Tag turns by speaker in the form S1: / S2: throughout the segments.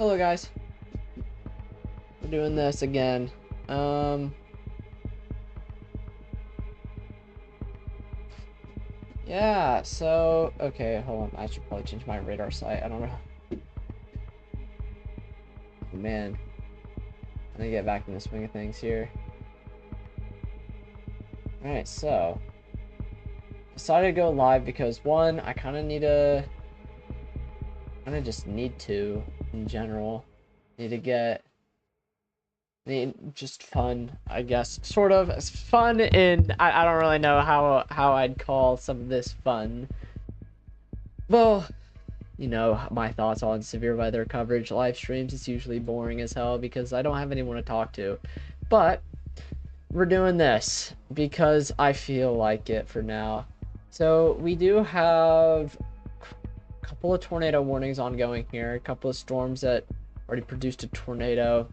S1: Hello guys, we're doing this again. Yeah, so okay, hold on, I should probably change my radar sight. I don't know. Oh, man, I'm gonna get back in the swing of things here. Alright, so decided to go live because one, I just need to in general. Need just fun, I guess, sort of. It's fun, and I don't really know how I'd call some of this fun. Well, you know, my thoughts on severe weather coverage live streams is usually boring as hell because I don't have anyone to talk to. But we're doing this because I feel like it for now. So we do have a couple of tornado warnings ongoing here, a couple of storms that already produced a tornado.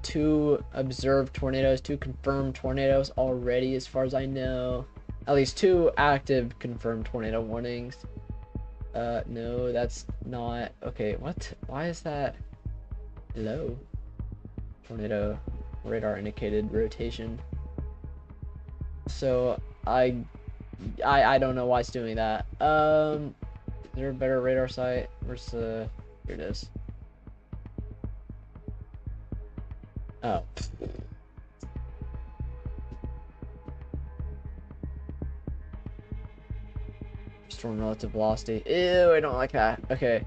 S1: 2 observed tornadoes, 2 confirmed tornadoes already, as far as I know. At least 2 active confirmed tornado warnings. No, that's not. Okay, what? Why is that? Hello? Tornado radar indicated rotation. So, I don't know why it's doing that. Is there a better radar sight? Where's the... Here it is. Oh. Storm relative velocity. Ew, I don't like that. Okay.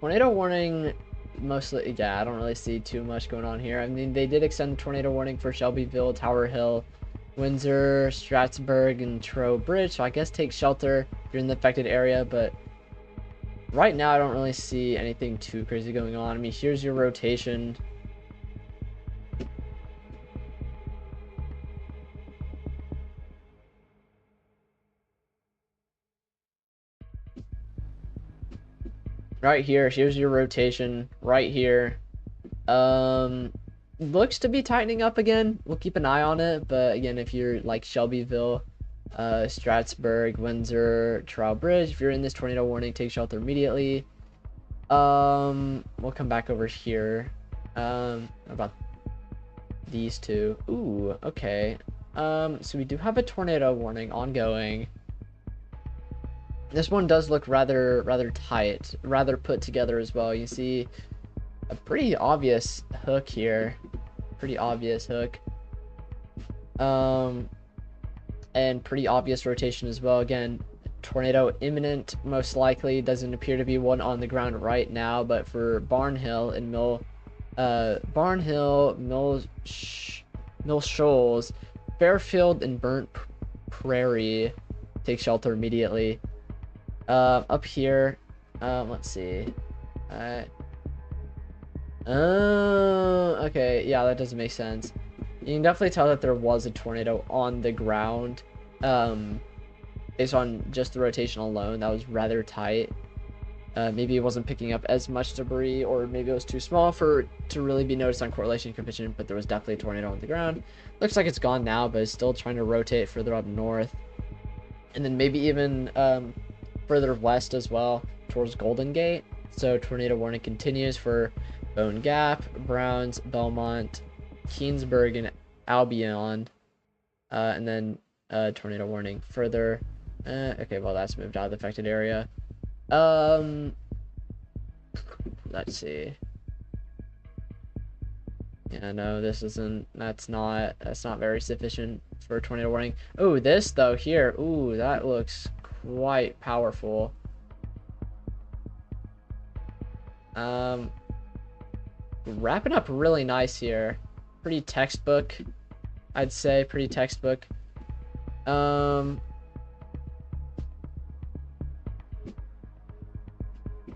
S1: Tornado warning, mostly, yeah, I don't really see too much going on here. I mean, they did extend tornado warning for Shelbyville, Tower Hill, Windsor, Stratford, and Trowbridge, so I guess take shelter if you're in the affected area, but right now I don't really see anything too crazy going on. I mean, here's your rotation. Right here, here's your rotation right here. Looks to be tightening up again. We'll keep an eye on it, but again, if you're like Shelbyville, Stratford, Windsor, Trowbridge, if you're in this tornado warning, take shelter immediately. We'll come back over here. About these two. Ooh, okay. So we do have a tornado warning ongoing. This one does look rather tight, rather put together as well. You see a pretty obvious hook here. Pretty obvious hook. And pretty obvious rotation as well. Again, tornado imminent, most likely. Doesn't appear to be one on the ground right now, but for Barnhill and Mill Shoals, Fairfield, and Burnt Prairie, take shelter immediately. Up here, let's see. Okay, yeah, that doesn't make sense. You can definitely tell that there was a tornado on the ground. Based on just the rotation alone, that was rather tight. Maybe it wasn't picking up as much debris, or maybe it was too small to really be noticed on correlation coefficient, but there was definitely a tornado on the ground. Looks like it's gone now, but it's still trying to rotate further up north. And then maybe even further west as well, towards Golden Gate. So tornado warning continues for Bone Gap, Browns, Belmont, Keensburg, and Albion. And then tornado warning further. Okay, well, that's moved out of the affected area. Let's see. Yeah, no, that's not very sufficient for a tornado warning. Oh, this though here. Ooh, that looks quite powerful. Wrapping up really nice here. Pretty textbook, I'd say. Pretty textbook. Probably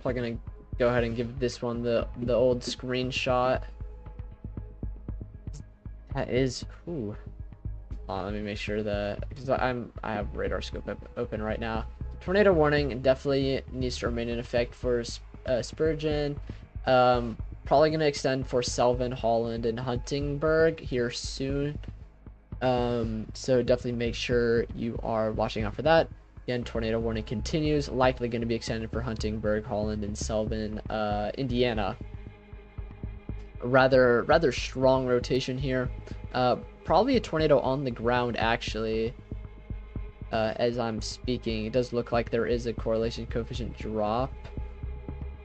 S1: gonna go ahead and give this one the old screenshot. That is, ooh. Let me make sure that, because I have radar scope open right now. Tornado warning definitely needs to remain in effect for Spurgeon. Probably going to extend for Selvin, Holland, and Huntingburg here soon. So definitely make sure you are watching out for that. Again, tornado warning continues, likely going to be extended for Huntingburg, Holland, and Selvin, Indiana. Rather strong rotation here. Probably a tornado on the ground, actually. As I'm speaking, it does look like there is a correlation coefficient drop.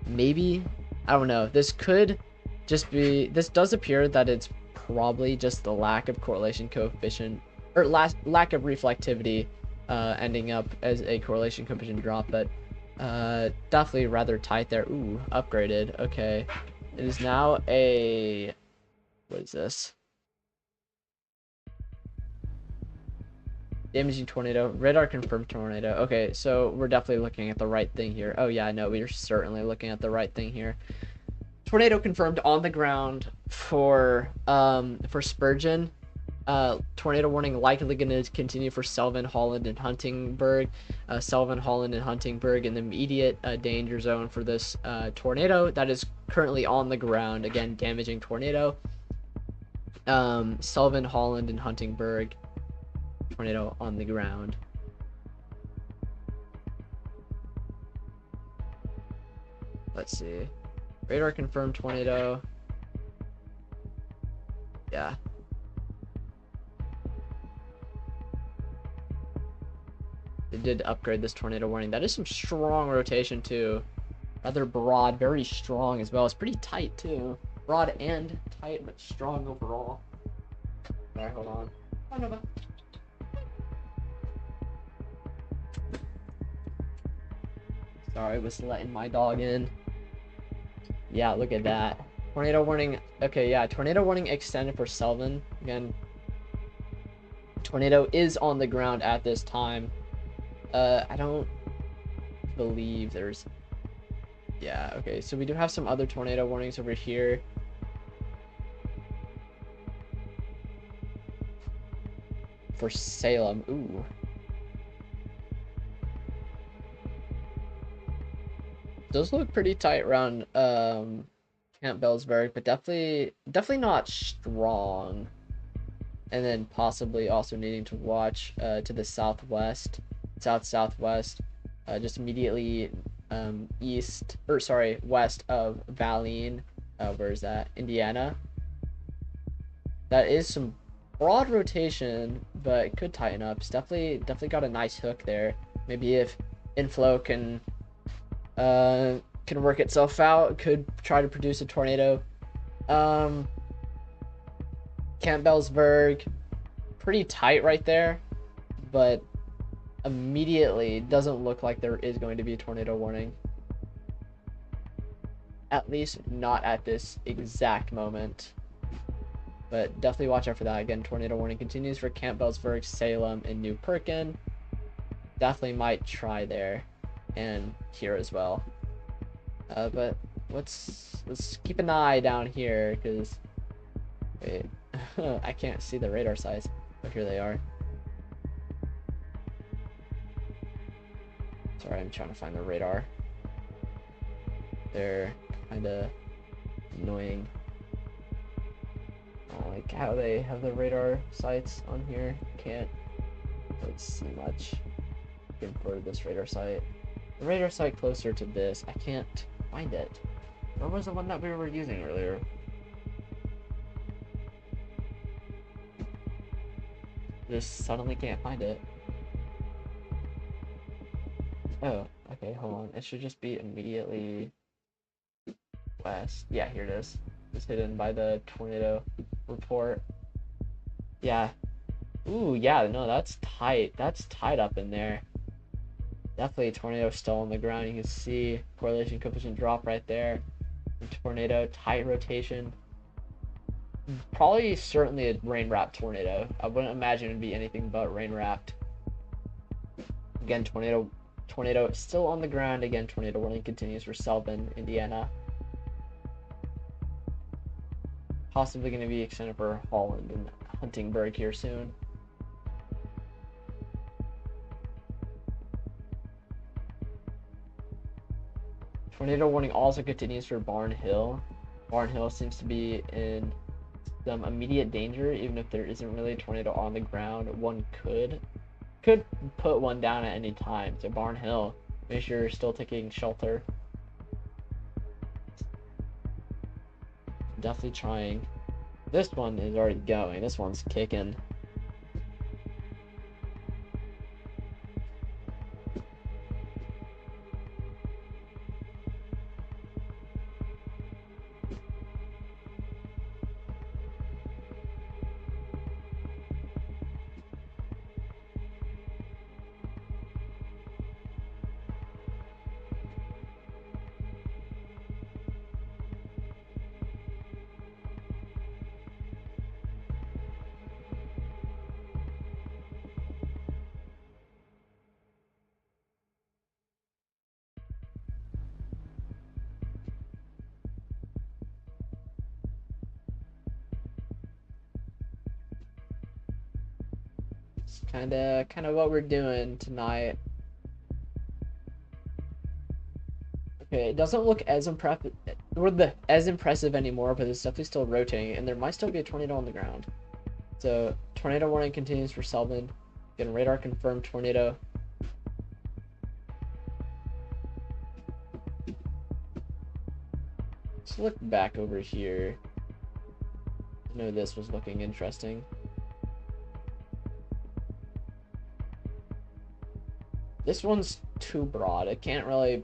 S1: Maybe, I don't know. This could just be, this does appear that it's probably just the lack of correlation coefficient, or lack of reflectivity, ending up as a correlation coefficient drop, but definitely rather tight there. Ooh, upgraded. Okay, it is now a, what is this? Damaging tornado, radar confirmed tornado. Okay, so we're definitely looking at the right thing here. Oh yeah, no, we are certainly looking at the right thing here. Tornado confirmed on the ground for Spurgeon. Tornado warning likely going to continue for Selvin, Holland, and Huntingburg. Selvin, Holland, and Huntingburg in the immediate danger zone for this tornado that is currently on the ground. Again, damaging tornado. Selvin, Holland, and Huntingburg. Tornado on the ground. Let's see. Radar confirmed tornado. Yeah. They did upgrade this tornado warning. That is some strong rotation too. Rather broad, very strong as well. It's pretty tight too. Broad and tight, but strong overall. Alright, hold on. Oh, no, no. Sorry, I was letting my dog in. Yeah, look at that. Tornado warning. Okay, yeah, tornado warning extended for Selvin. Again, tornado is on the ground at this time. I don't believe there's... Yeah, okay, so we do have some other tornado warnings over here. For Salem, ooh. Those look pretty tight around Camp Bellsburg, but definitely not strong. And then possibly also needing to watch to the southwest, southwest, just immediately west of Valine. Where is that? Indiana. That is some broad rotation, but it could tighten up. It's definitely got a nice hook there. Maybe if inflow can work itself out, could try to produce a tornado. Camp Bellsburg, pretty tight right there, but immediately doesn't look like there is going to be a tornado warning. At least not at this exact moment. But definitely watch out for that. Again, tornado warning continues for Camp Bellsburg, Salem, and New Perkin. Definitely might try there and here as well. But let's keep an eye down here, because wait, I can't see the radar size. But here they are. Sorry, I'm trying to find the radar. They're kind of annoying. I don't like how they have the radar sites on here. Can't really see much. Looking for this radar site. The radar site closer to this. I can't find it. Where was the one that we were using earlier? Just suddenly can't find it. Oh, okay, hold on. It should just be immediately west. Yeah, here it is. It's hidden by the tornado report. Yeah. Ooh, yeah, no, that's tight. That's tight up in there. Definitely a tornado still on the ground. You can see correlation coefficient drop right there. Tornado, tight rotation. Probably certainly a rain wrapped tornado. I wouldn't imagine it'd be anything but rain wrapped. Again, tornado still on the ground. Again, tornado warning continues for Selvin, Indiana. Possibly going to be extended for Holland and Huntingburg here soon. Tornado warning also continues for Barn Hill. Barn Hill seems to be in some immediate danger, even if there isn't really a tornado on the ground. One could could put one down at any time. So Barn Hill, make sure you're still taking shelter. Definitely trying. This one is already going. This one's kicking. It's kind of what we're doing tonight. Okay, it doesn't look as impressive anymore, but it's definitely still rotating, and there might still be a tornado on the ground. So tornado warning continues for Selvin. Getting radar confirmed tornado. Let's look back over here. I know this was looking interesting. This one's too broad. It can't really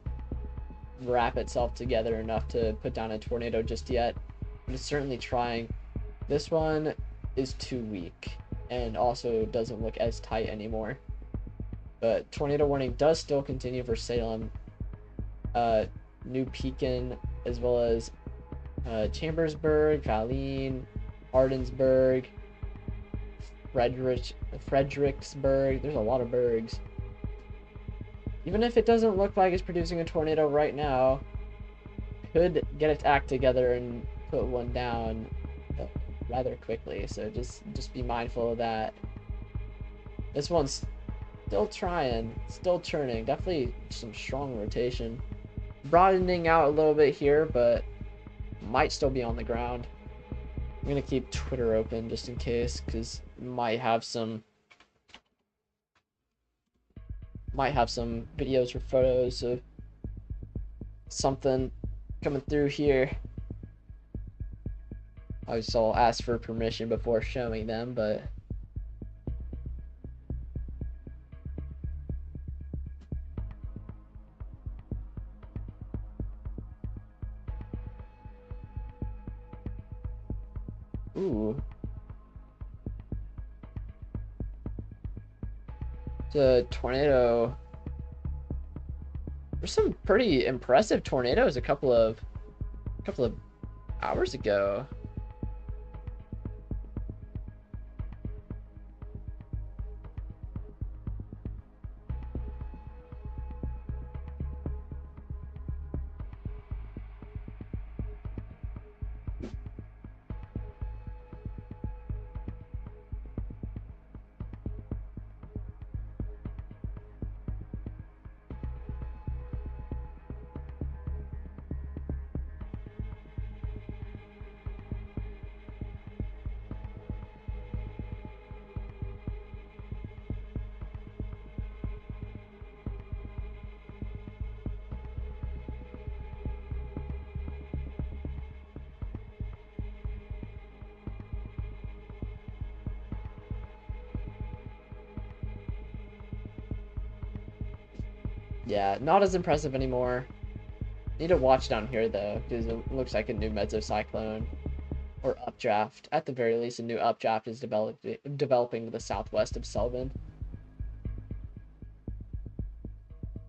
S1: wrap itself together enough to put down a tornado just yet, but it's certainly trying. This one is too weak and also doesn't look as tight anymore. But tornado warning does still continue for Salem, New Pekin, as well as Chambersburg, Valine, Ardensburg, Fredericksburg. There's a lot of burgs. Even if it doesn't look like it's producing a tornado right now, could get its act together and put one down rather quickly. So just be mindful of that. This one's still trying, still churning. Definitely some strong rotation. Broadening out a little bit here, but might still be on the ground. I'm gonna keep Twitter open just in case, because might have some videos or photos of something coming through here. Obviously, I'll ask for permission before showing them, but ooh, the tornado. There's some pretty impressive tornadoes a couple of hours ago. Yeah, not as impressive anymore. Need to watch down here though, because it looks like a new mesocyclone or updraft. At the very least, a new updraft is developing to the southwest of Selvin.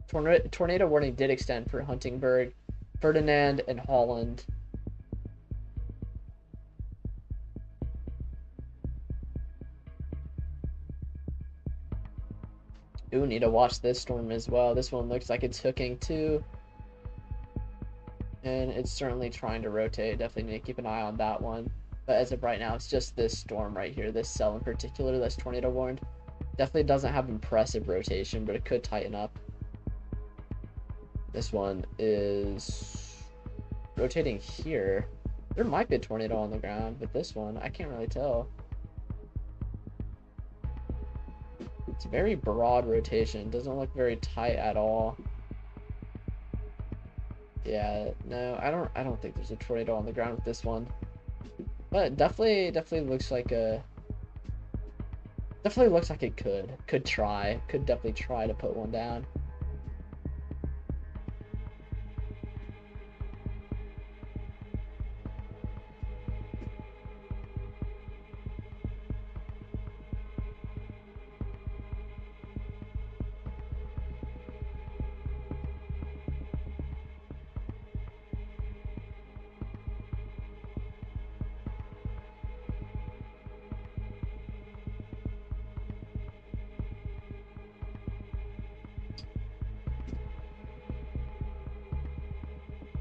S1: Tornado warning did extend for Huntingburg, Ferdinand, and Holland. Ooh, need to watch this storm as well. This one looks like it's hooking too. And it's certainly trying to rotate. Definitely need to keep an eye on that one. But as of right now, it's just this storm right here, this cell in particular that's tornado warned. Definitely doesn't have impressive rotation, but it could tighten up. This one is rotating here. There might be a tornado on the ground, but this one, I can't really tell. It's very broad rotation. Doesn't look very tight at all. Yeah, no, I don't think there's a tornado on the ground with this one. But definitely looks like a definitely looks like it could try. Could definitely try to put one down.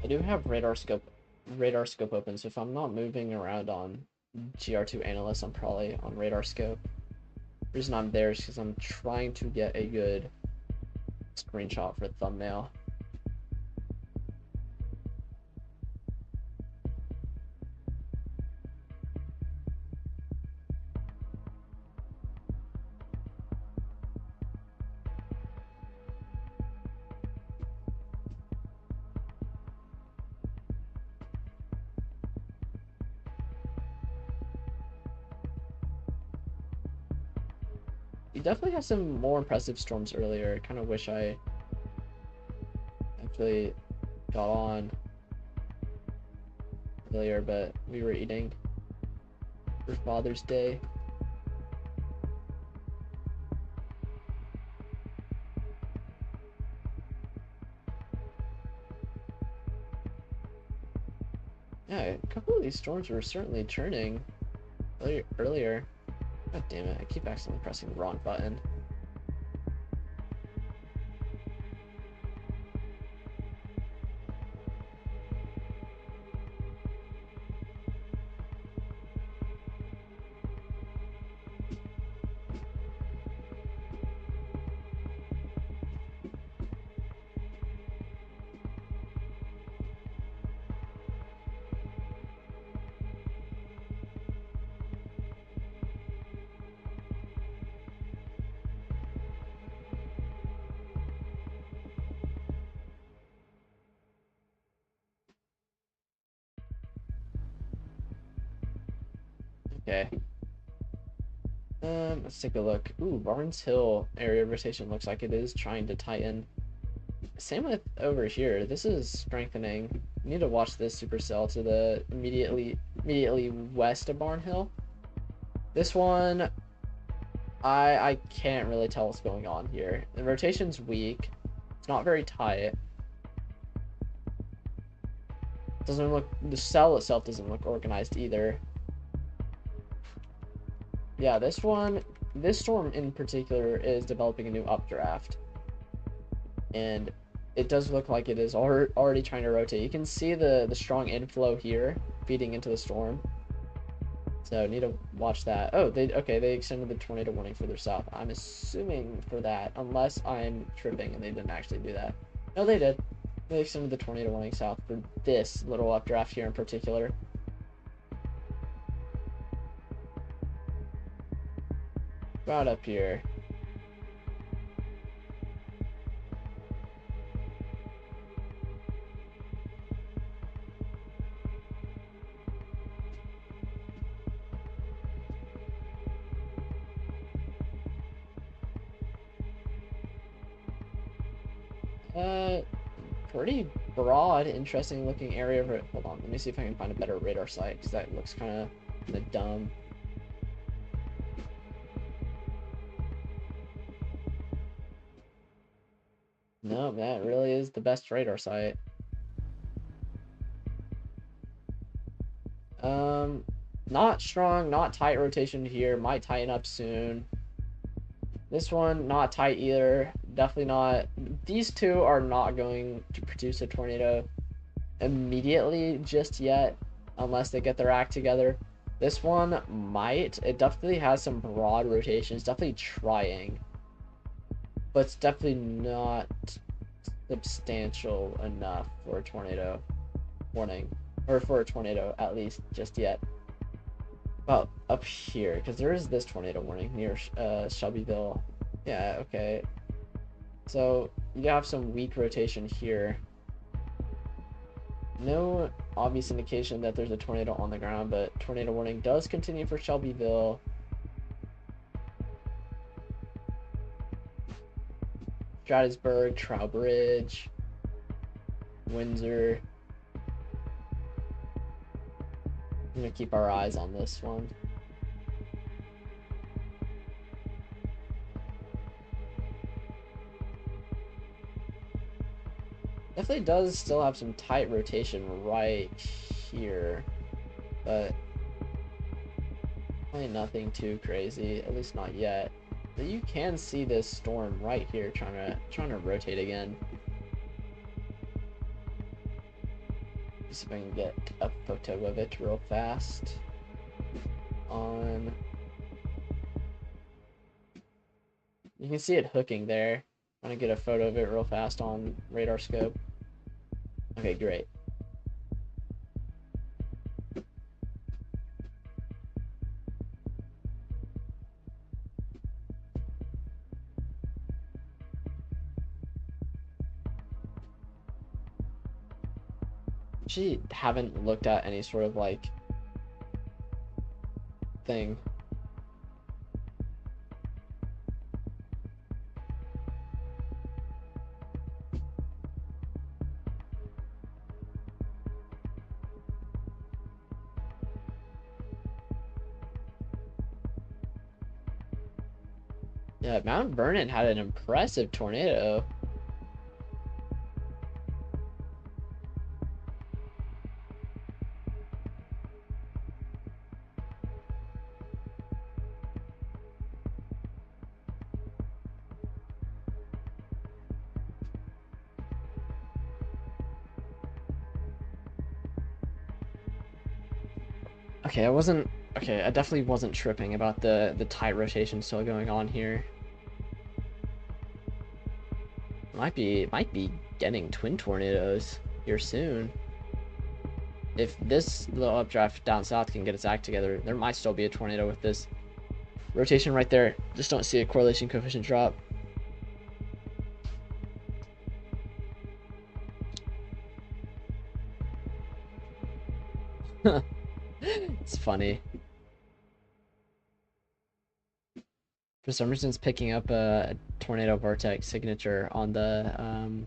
S1: I do have radar scope open, so if I'm not moving around on GR2 analyst, I'm probably on radar scope. The reason I'm there is because I'm trying to get a good screenshot for the thumbnail. You definitely had some more impressive storms earlier. Kind of wish I actually got on earlier, but we were eating for Father's Day. Yeah, a couple of these storms were certainly turning earlier. God damn it, I keep accidentally pressing the wrong button. Okay. Let's take a look. Ooh, Barnes Hill area of rotation looks like it is trying to tighten. Same with over here. This is strengthening. You need to watch this supercell to the immediately west of Barn Hill. This one, I can't really tell what's going on here. The rotation's weak. It's not very tight. Doesn't look, the cell itself doesn't look organized either. Yeah, this storm in particular is developing a new updraft. And it does look like it is already trying to rotate. You can see the strong inflow here feeding into the storm. So need to watch that. Oh, they extended the tornado warning further south. I'm assuming for that, unless I'm tripping and they didn't actually do that. No, they did. They extended the tornado warning south for this little updraft here in particular. About up here. Pretty broad, interesting looking area of it. Hold on, let me see if I can find a better radar site, because that looks kind of dumb. No, that really is the best radar site. Not strong, not tight rotation here. Might tighten up soon. This one, not tight either. Definitely not. These two are not going to produce a tornado immediately just yet, unless they get their act together. This one might. It definitely has some broad rotation. It's definitely trying, but it's definitely not substantial enough for a tornado warning, or for a tornado at least just yet. Well, up here, because there is this tornado warning near Shelbyville Yeah, okay. So you have some weak rotation here. No obvious indication that there's a tornado on the ground, but tornado warning does continue for Shelbyville. Stratesburg, Trowbridge, Windsor. I'm gonna keep our eyes on this one. Definitely does still have some tight rotation right here, but probably nothing too crazy, at least not yet. But you can see this storm right here trying to rotate again. See if I can get a photo of it real fast. You can see it hooking there. I'm gonna get a photo of it real fast on radar scope. Okay, great. Actually, haven't looked at any sort of like thing. Yeah, Mount Vernon had an impressive tornado. Okay, I definitely wasn't tripping about the tight rotation still going on here. Might be getting twin tornadoes here soon. If this little updraft down south can get its act together, there might still be a tornado with this rotation right there. Just don't see a correlation coefficient drop. It's funny. For some reason, it's picking up a tornado vortex signature on the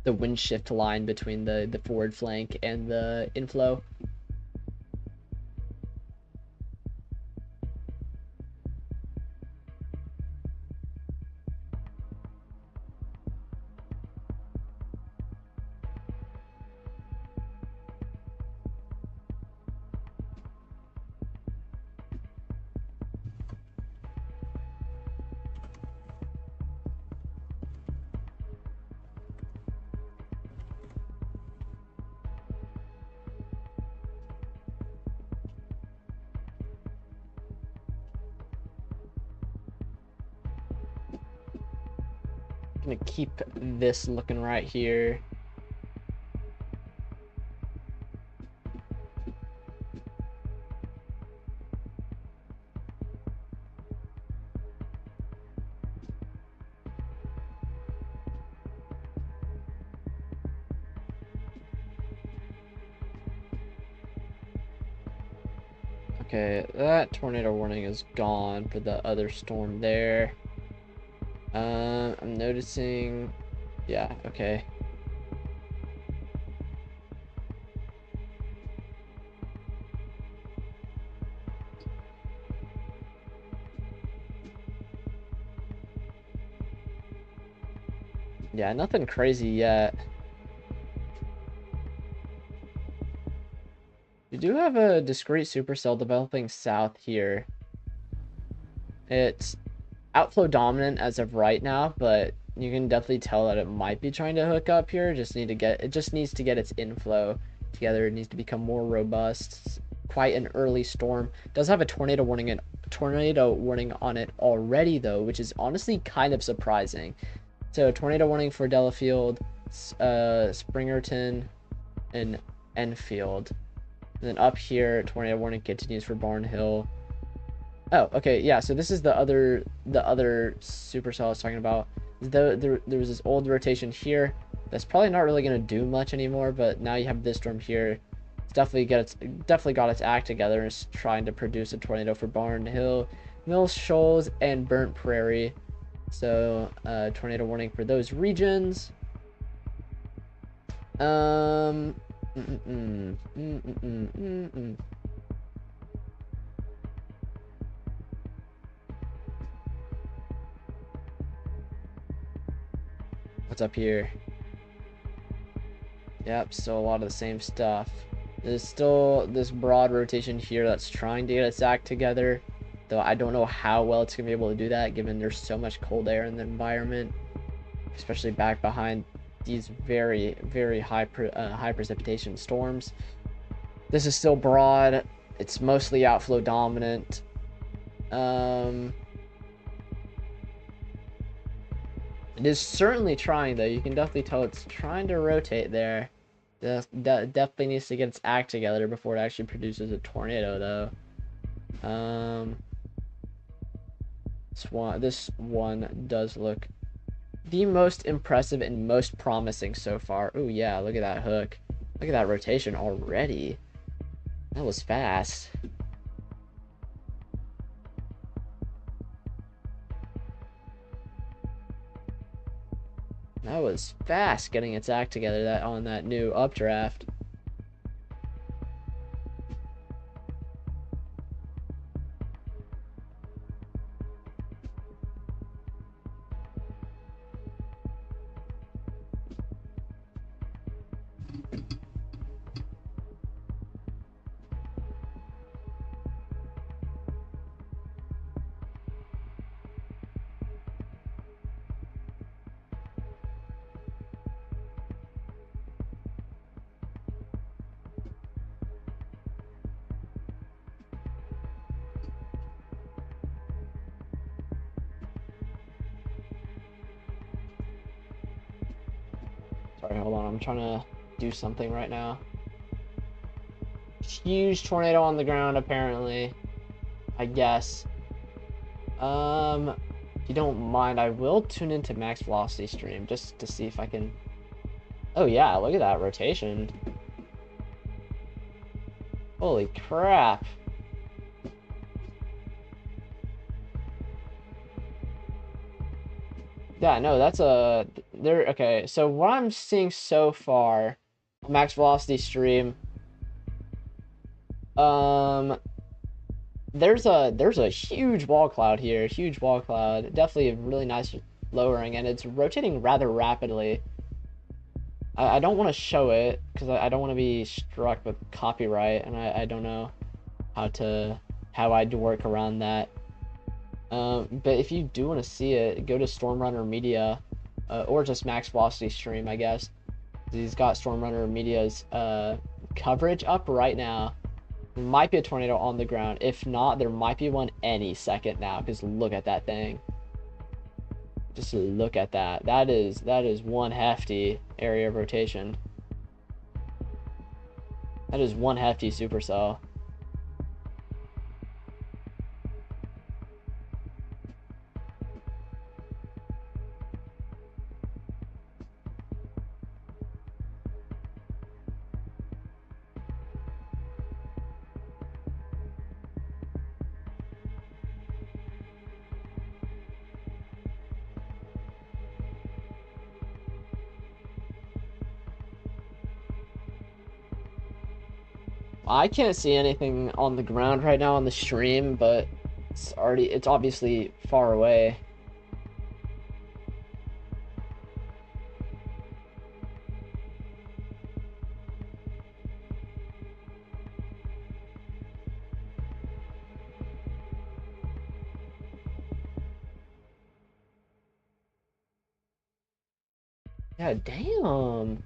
S1: wind shift line between the forward flank and the inflow. Gonna keep this looking right here. Okay, that tornado warning is gone for the other storm there. I'm noticing, yeah, okay. Yeah, nothing crazy yet. We do have a discrete supercell developing south here. It's outflow dominant as of right now, but you can definitely tell that it might be trying to hook up here. It just needs to get its inflow together. It needs to become more robust. It's quite an early storm. It does have a tornado warning on it already though, which is honestly kind of surprising. So tornado warning for Delafield, Springerton, and Enfield. And then up here, tornado warning continues for Barnhill, Oh, okay, yeah. So this is the other supercell I was talking about. There was this old rotation here that's probably not really gonna do much anymore, but now you have this storm here. It's definitely got its act together and is trying to produce a tornado for Barn Hill, Mill Shoals, and Burnt Prairie. So tornado warning for those regions. What's up here? Yep, still a lot of the same stuff. There's still this broad rotation here that's trying to get its act together, though I don't know how well it's gonna be able to do that given there's so much cold air in the environment, especially back behind these very, very high precipitation storms. This is still broad. It's mostly outflow dominant. It is certainly trying, though. You can definitely tell it's trying to rotate there. Definitely needs to get its act together before it actually produces a tornado, though. This one does look the most impressive and most promising so far. Oh yeah, look at that hook. Look at that rotation already. That was fast. That was fast getting its act together on that new updraft. Sorry, hold on. I'm trying to do something right now. Huge tornado on the ground, apparently. I guess. If you don't mind, I will tune into max velocity stream just to see if I can. Oh yeah, look at that rotation. Holy crap. Yeah, no, that's a there. Okay, so what I'm seeing so far, max velocity stream. There's a huge wall cloud here, huge wall cloud. Definitely a really nice lowering, and it's rotating rather rapidly. I don't want to show it because I don't want to be struck with copyright, and I don't know how I'd work around that. But if you do want to see it, go to Stormrunner Media, or just Max Velocity Stream, I guess. He's got Stormrunner Media's coverage up right now. There might be a tornado on the ground. If not, there might be one any second now, because look at that thing. Just look at that. That is one hefty area of rotation. That is one hefty supercell. I can't see anything on the ground right now on the stream, but it's obviously far away. Yeah, damn.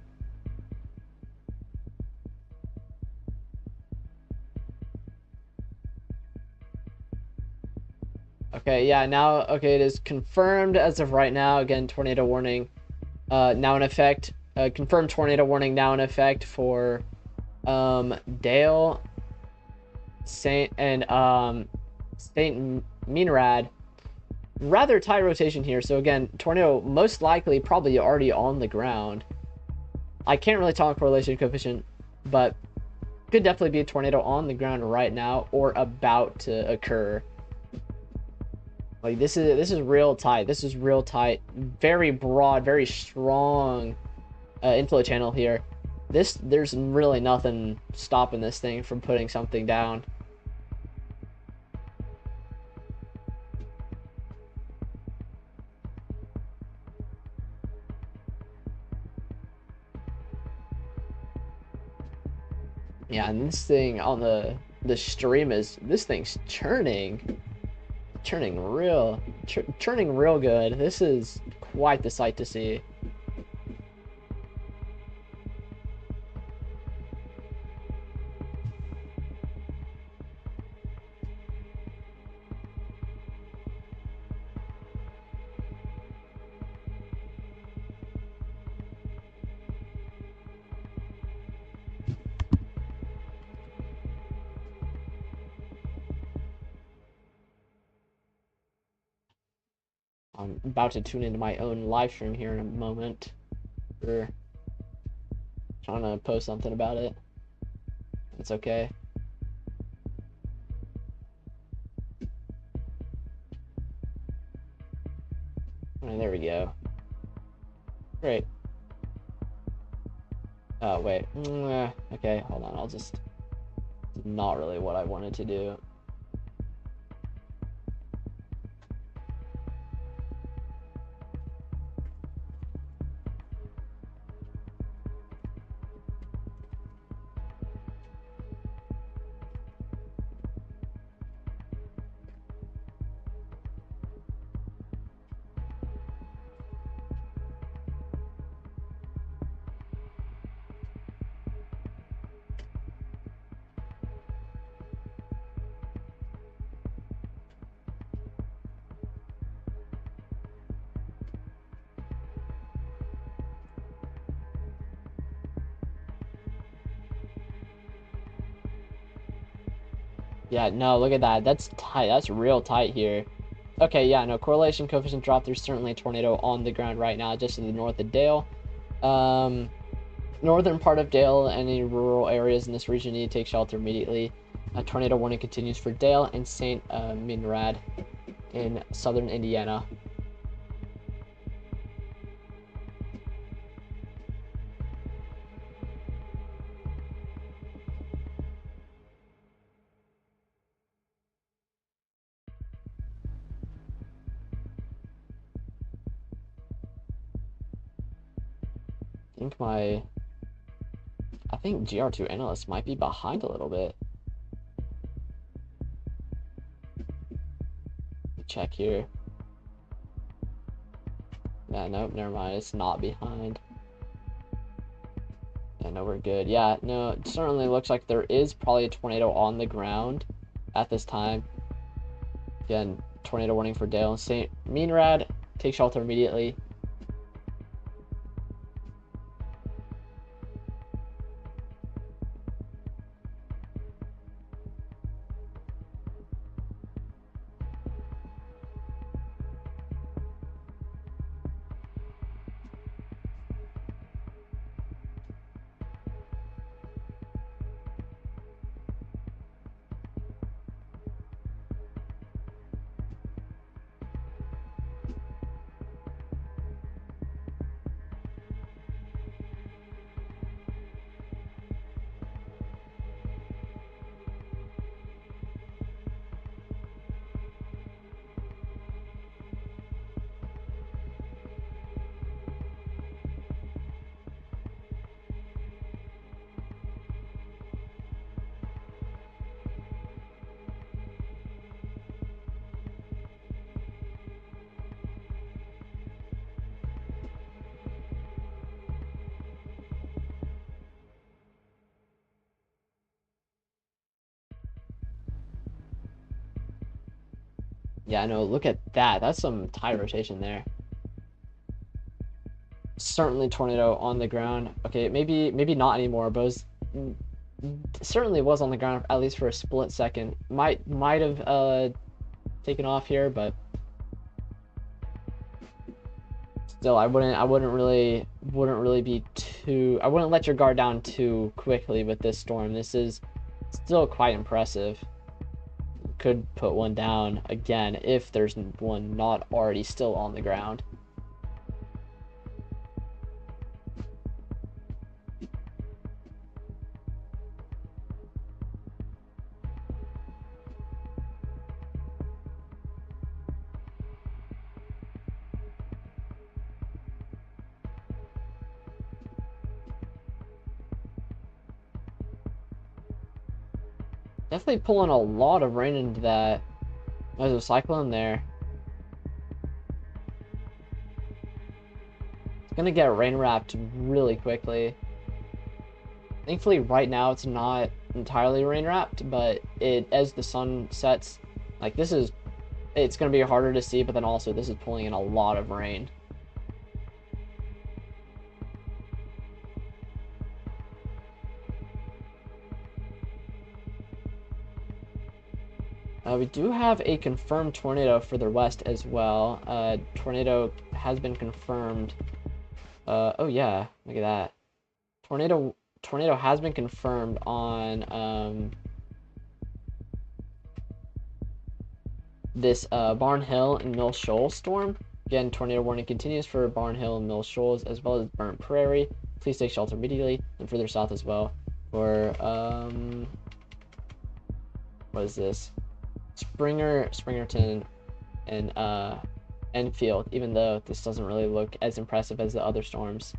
S1: Okay, yeah, now, okay, it is confirmed as of right now. Again, tornado warning now in effect. Confirmed tornado warning now in effect for Dale, Saint, and Saint Meanrad. Rather tight rotation here. So again, tornado most likely probably already on the ground. I can't really tell correlation coefficient, but could definitely be a tornado on the ground right now or about to occur. Like this is real tight. This is real tight. Very broad, very strong inflow channel here. There's really nothing stopping this thing from putting something down. Yeah, and this thing on the stream is, this thing's churning real good. This is quite the sight to see. I'm about to tune into my own live stream here in a moment. We're trying to post something about it. It's okay. Alright, there we go. Great. Oh, wait. Okay, hold on. I'll just... Not really what I wanted to do. Yeah, no, look at that. That's tight. That's real tight here. Okay, yeah, no, correlation coefficient drop. There's certainly a tornado on the ground right now, just to the north of Dale. Northern part of Dale, any rural areas in this region need to take shelter immediately. A tornado warning continues for Dale and St. Minrad in southern Indiana. I think GR2 analyst might be behind a little bit. Check here. Yeah, nope, never mind. It's not behind. Yeah, no, we're good. Yeah, no, it certainly looks like there is probably a tornado on the ground at this time. Again, tornado warning for Dale and St. Meanrad. Take shelter immediately. Yeah, no, look at that. That's some tie rotation there. Certainly tornado on the ground. Okay, maybe not anymore, but certainly was on the ground at least for a split second. Might have taken off here, but still, I wouldn't really be too. I wouldn't let your guard down too quickly with this storm. This is still quite impressive. Could put one down again if there's one not already still on the ground. Definitely pulling a lot of rain into that. There's a cyclone there. It's gonna get rain wrapped really quickly. Thankfully, right now it's not entirely rain wrapped, but as the sun sets, like it's gonna be harder to see. But then also, this is pulling in a lot of rain. We do have a confirmed tornado for the west as well. Tornado has been confirmed. Oh yeah, look at that. Tornado has been confirmed on this Barn Hill and Mill Shoals storm. Again, tornado warning continues for Barn Hill and Mill Shoals as well as Burnt Prairie. Please take shelter immediately, and further south as well for what is this? Springerton, and Enfield, even though this doesn't really look as impressive as the other storms.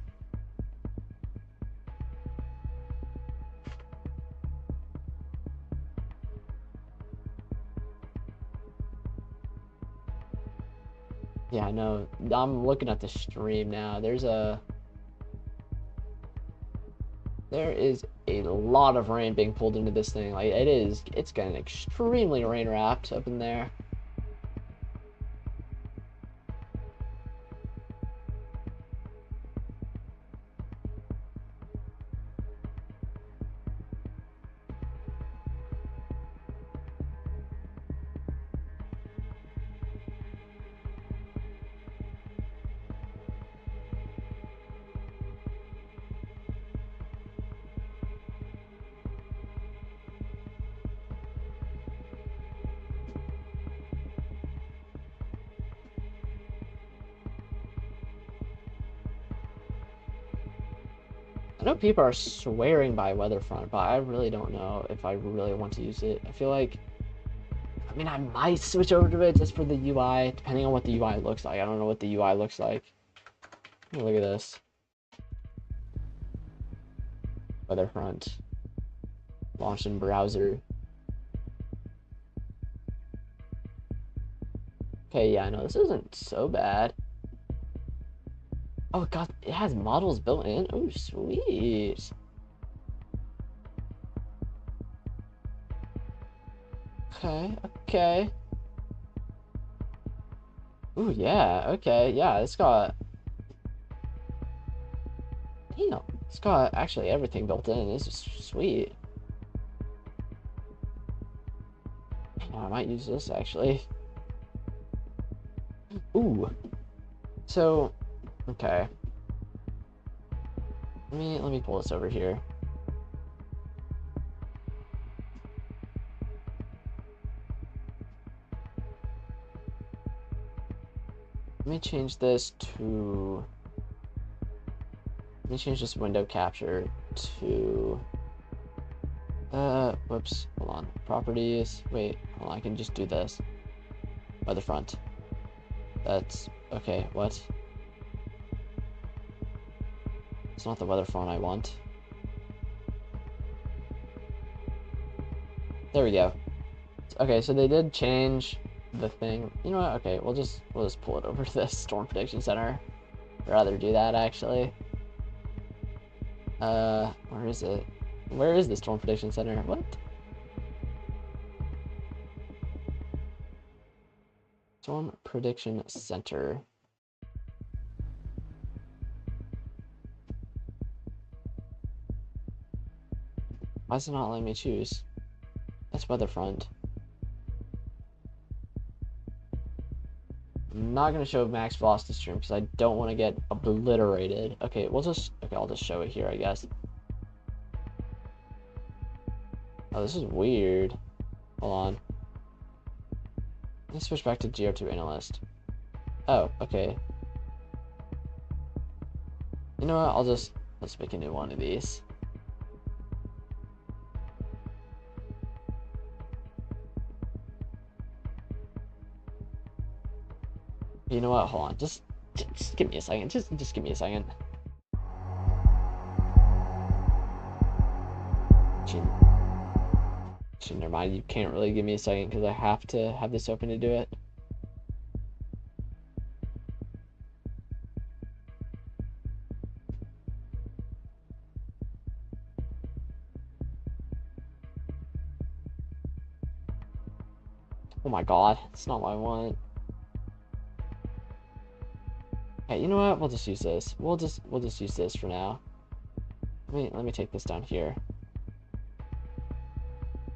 S1: Yeah, I know. I'm looking at the stream now. There is a lot of rain being pulled into this thing. Like it's getting extremely rain wrapped up in there. I know people are swearing by Weatherfront, but I really don't know if I really want to use it. I feel like, I mean, I might switch over to it just for the UI, depending on what the UI looks like. I don't know what the UI looks like. Look at this. Weatherfront. Launched in browser. Okay, yeah, I know this isn't so bad. Oh god, it has models built in? Oh, sweet. Okay. Ooh, yeah, okay, yeah, it's got... Damn, it's got actually everything built in. This is sweet. I might use this, actually. Ooh. So... Okay. Let me pull this over here. Let me change this window capture to whoops, hold on. Properties. Wait, hold on, I can just do this. Weatherfront. That's okay, what? It's not the weather font I want. There we go. Okay, so they did change the thing. You know what? Okay, we'll just pull it over to the Storm Prediction Center. I'd rather do that actually. Where is it? Where is the Storm Prediction Center? What? Storm Prediction Center. Why is it not letting me choose? That's Weatherfront. not going to show max velocity stream because I don't want to get obliterated. Okay, I'll just show it here, I guess. Oh, this is weird. Hold on. Let's switch back to GR2 analyst. Oh, okay. You know what? Let's make a new one of these. You know what? Hold on. Just give me a second. Just give me a second. Never mind. You can't really give me a second because I have to have this open to do it. Oh my god, that's not what I want. Okay, you know what? We'll just use this. We'll just use this for now. Let me take this down here.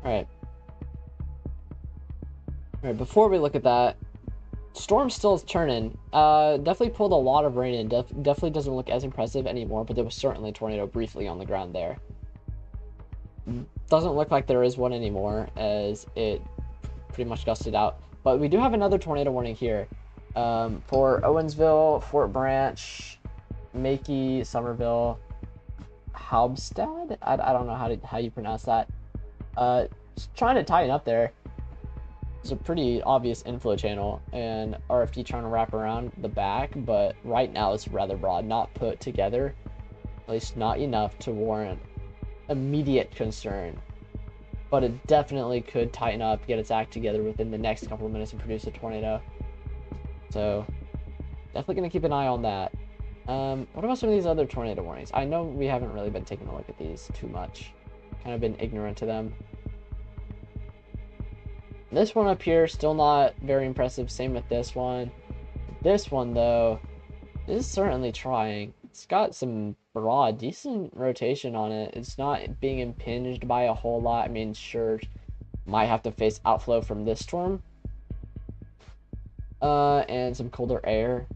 S1: Alright. Alright, before we look at that, storm still is turning. Definitely pulled a lot of rain in. Definitely doesn't look as impressive anymore, but there was certainly a tornado briefly on the ground there. Doesn't look like there is one anymore, as it pretty much gusted out. But we do have another tornado warning here. For Owensville, Fort Branch, Makey, Somerville, Haubstad? I don't know how you pronounce that. Just trying to tighten up there. It's a pretty obvious inflow channel and RFD trying to wrap around the back, but right now it's rather broad, not put together, at least not enough to warrant immediate concern. But it definitely could tighten up, get its act together within the next couple of minutes and produce a tornado. So definitely going to keep an eye on that. What about some of these other tornado warnings? I know we haven't really been taking a look at these too much. Kind of been ignorant to them. This one up here, still not very impressive. Same with this one. This one, though, is certainly trying. It's got some broad, decent rotation on it. It's not being impinged by a whole lot. I mean, sure, might have to face outflow from this storm. And some colder air.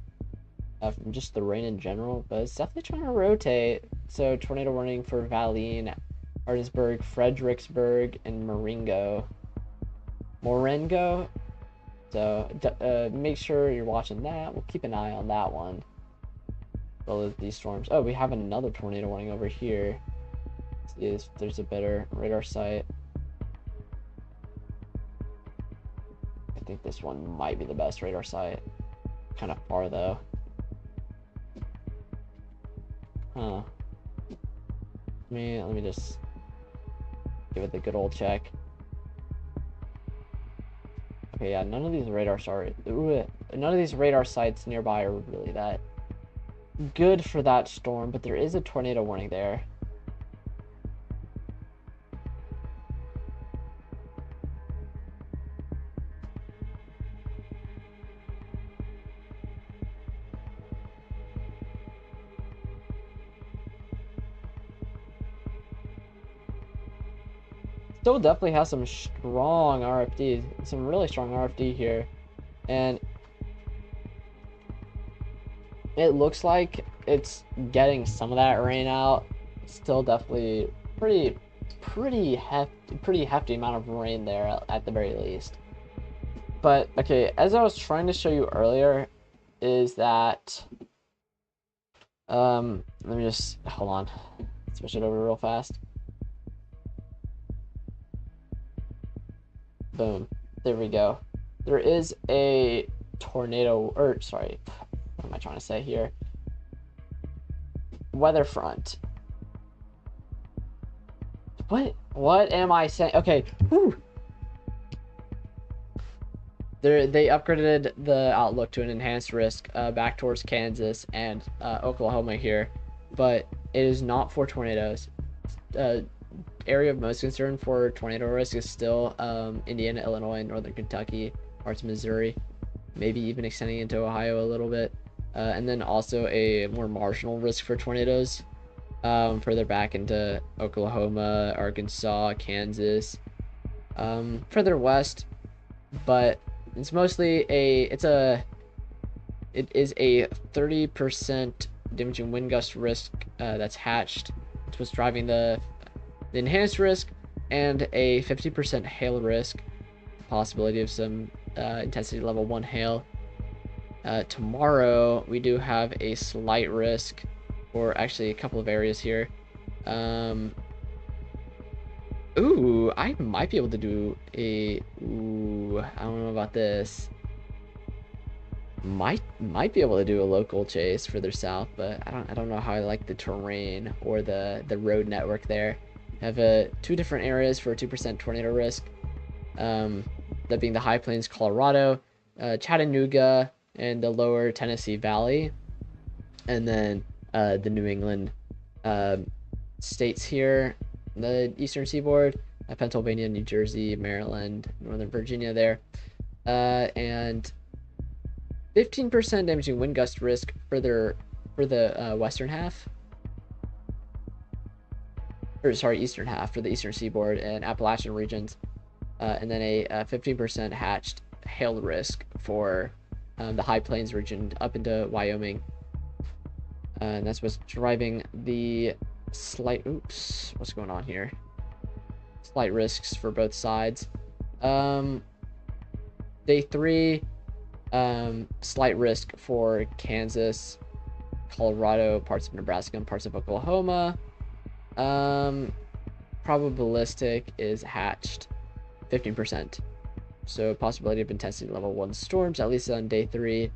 S1: From just the rain in general. But it's definitely trying to rotate. So, tornado warning for Valine, Artinsburg, Fredericksburg, and Marengo. So make sure you're watching that. We'll keep an eye on that one. Well, as these storms. Oh, we have another tornado warning over here. Let's see if there's a better radar site. I think this one might be the best radar site. Kind of far though. Huh. Let me just give it the good old check. Okay, yeah, none of these radar sites nearby are really that good for that storm, but there is a tornado warning there. Still definitely has some strong RFD, some really strong RFD here, and it looks like it's getting some of that rain out. Still definitely pretty hefty amount of rain there at the very least. But okay, as I was trying to show you earlier, is that let me just hold on, switch it over real fast. Boom. There we go. There is a tornado, or sorry, what am I trying to say here? Weather front. What am I saying? Okay. Whew. They upgraded the outlook to an enhanced risk back towards Kansas and Oklahoma here, but it is not for tornadoes. Area of most concern for tornado risk is still Indiana, Illinois, Northern Kentucky, parts of Missouri, maybe even extending into Ohio a little bit, and then also a more marginal risk for tornadoes further back into Oklahoma, Arkansas, Kansas, further west, but it's mostly It is a 30% damaging wind gust risk that's hatched. It's what's driving the enhanced risk, and a 50% hail risk, possibility of some intensity level 1 hail. Tomorrow we do have a slight risk, or actually a couple of areas here. Ooh, I might be able to do a. Ooh, I don't know about this. Might be able to do a local chase further south, but I don't know how I like the terrain or the road network there. I have two different areas for a 2% tornado risk. That being the High Plains, Colorado, Chattanooga, and the Lower Tennessee Valley, and then the New England states here, the Eastern Seaboard, Pennsylvania, New Jersey, Maryland, Northern Virginia there, and 15% damaging wind gust risk for the western half. Or sorry, eastern half for the Eastern Seaboard and Appalachian regions, and then a 15% hatched hail risk for the High Plains region up into Wyoming. And that's what's driving the slight. Oops, what's going on here? Slight risks for both sides. Day 3, slight risk for Kansas, Colorado, parts of Nebraska, and parts of Oklahoma. Probabilistic is hatched 15%. So possibility of intensity level 1 storms, at least on day 3,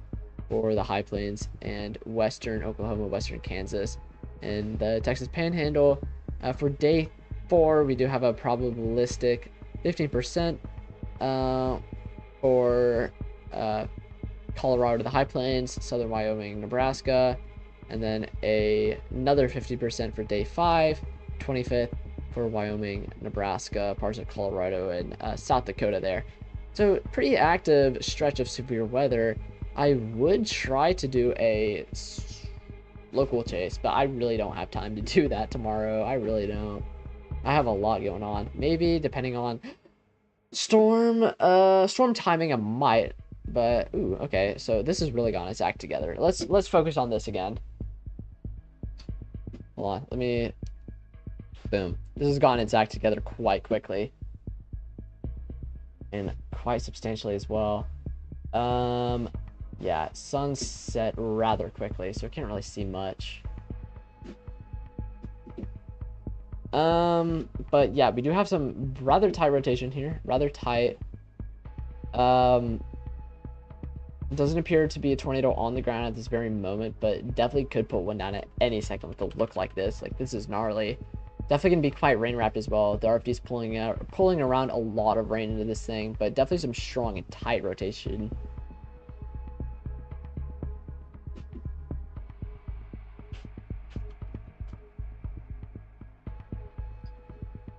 S1: for the High Plains and western Oklahoma, western Kansas, and the Texas Panhandle. For day 4, we do have a probabilistic 15% for Colorado to the High Plains, southern Wyoming, Nebraska, and then another 50% for day 5, 25th for Wyoming, Nebraska, parts of Colorado, and South Dakota there. So pretty active stretch of severe weather. I would try to do a local chase, but I really don't have time to do that tomorrow. I really don't. I have a lot going on. Maybe depending on storm timing, I might. But ooh, okay. So this has really gotten its act together. Let's focus on this again. Hold on. Let me. Boom. This has gotten its act together quite quickly, and quite substantially as well. Yeah, sun set rather quickly, so I can't really see much. But yeah, we do have some rather tight rotation here, rather tight. Doesn't appear to be a tornado on the ground at this very moment, but definitely could put one down at any second with a look like this. Like, this is gnarly. Definitely gonna be quite rain wrapped as well. The RFD's pulling around a lot of rain into this thing, but definitely some strong and tight rotation.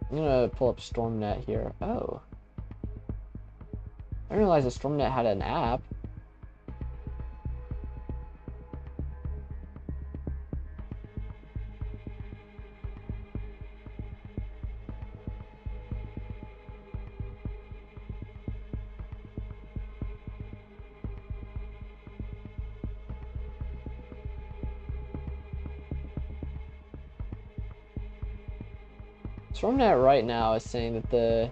S1: I'm gonna pull up StormNet here. Oh, I didn't realize the StormNet had an app. StormNet right now is saying that the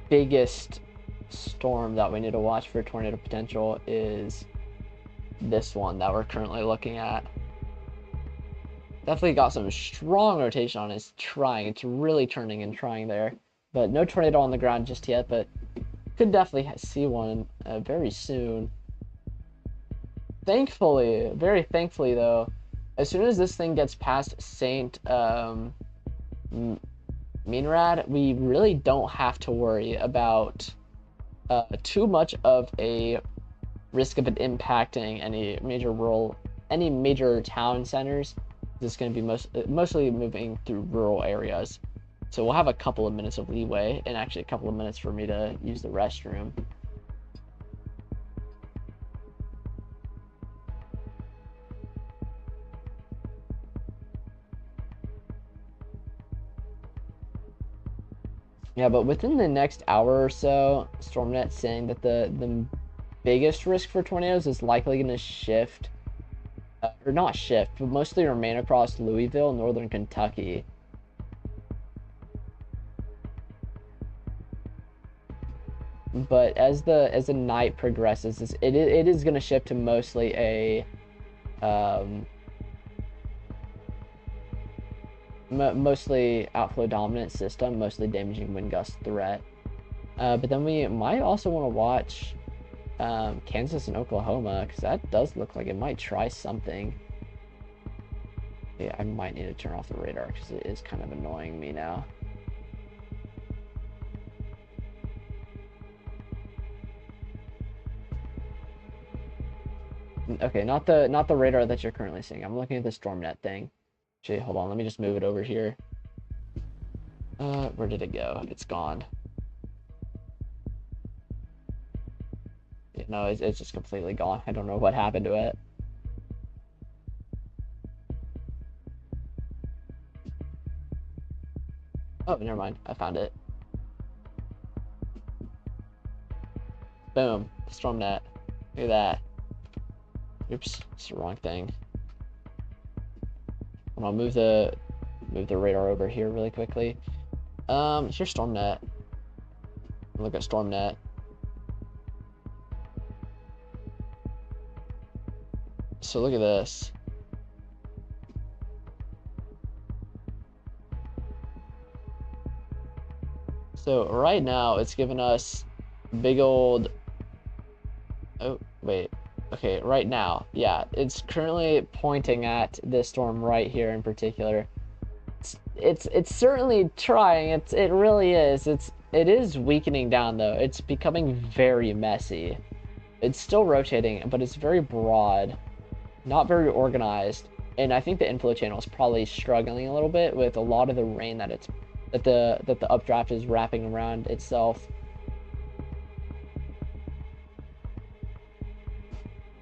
S1: biggest storm that we need to watch for tornado potential is this one that we're currently looking at. Definitely got some strong rotation on it. It's really turning and trying there, but no tornado on the ground just yet, but could definitely see one very soon. Thankfully, very thankfully though, as soon as this thing gets past Saint Meinrad, we really don't have to worry about too much of a risk of it impacting any major town centers. This is going to be mostly moving through rural areas, so we'll have a couple of minutes of leeway, and actually a couple of minutes for me to use the restroom. Yeah, but within the next hour or so, StormNet's saying that the biggest risk for tornadoes is likely going to shift, or not shift, but mostly remain across Louisville, northern Kentucky. But as the night progresses, it is going to shift to mostly a mostly outflow dominant system, mostly damaging wind gust threat. But then we might also want to watch Kansas and Oklahoma, because that does look like it might try something. Yeah, I might need to turn off the radar because it is kind of annoying me now. Okay, not the radar that you're currently seeing. I'm looking at the StormNet thing. Actually, hold on. Let me just move it over here. Where did it go? It's gone. Yeah, no, it's just completely gone. I don't know what happened to it. Oh, never mind. I found it. Boom. StormNet. Look at that. Oops, it's the wrong thing. I'll move the radar over here really quickly. Here's StormNet. Look at StormNet. So look at this. So right now it's giving us big old. Oh wait. Okay, right now, yeah, it's currently pointing at this storm right here in particular. It's certainly trying. It really is. It is weakening down though. It's becoming very messy. It's still rotating, but it's very broad, not very organized. And I think the inflow channel is probably struggling a little bit with a lot of the rain that the updraft is wrapping around itself.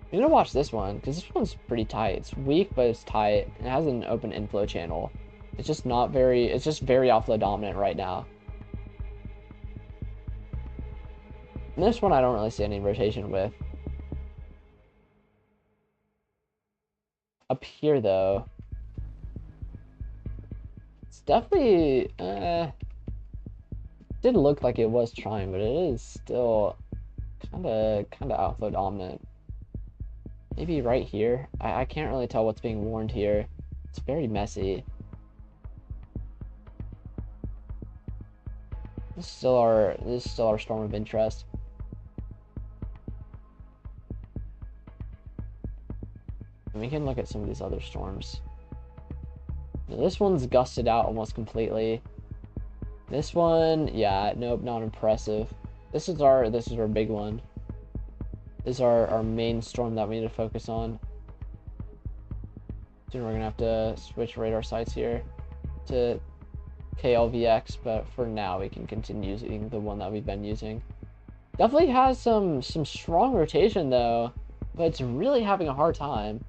S1: I'm gonna watch this one because this one's pretty tight. It's weak, but it's tight. It has an open inflow channel. It's just not very. It's just very offload dominant right now. And this one I don't really see any rotation with. Up here though, it's definitely didn't look like it was trying, but it is still kind of outflow dominant. Maybe right here. I can't really tell what's being warned here. It's very messy. This is still our storm of interest. And we can look at some of these other storms. Now, this one's gusted out almost completely. This one, yeah, nope, not impressive. This is our big one. This is our main storm that we need to focus on. Soon we're gonna have to switch radar sites here to KLVX, but for now we can continue using the one that we've been using. Definitely has some strong rotation though, but it's really having a hard time.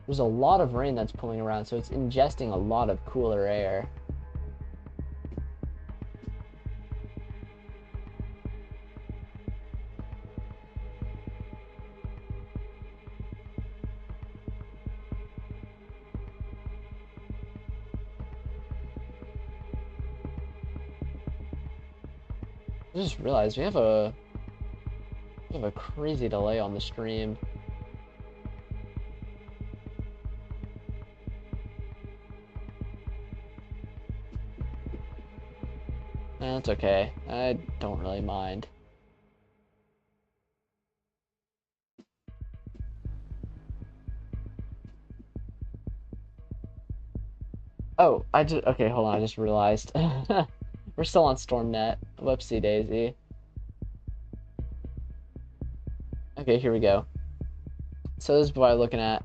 S1: There's a lot of rain that's pulling around, so it's ingesting a lot of cooler air. I just realized we have a crazy delay on the stream. That's okay. I don't really mind. Oh, okay, hold on, I just realized. We're still on StormNet. Whoopsie daisy. Okay, here we go. So this is what I'm looking at.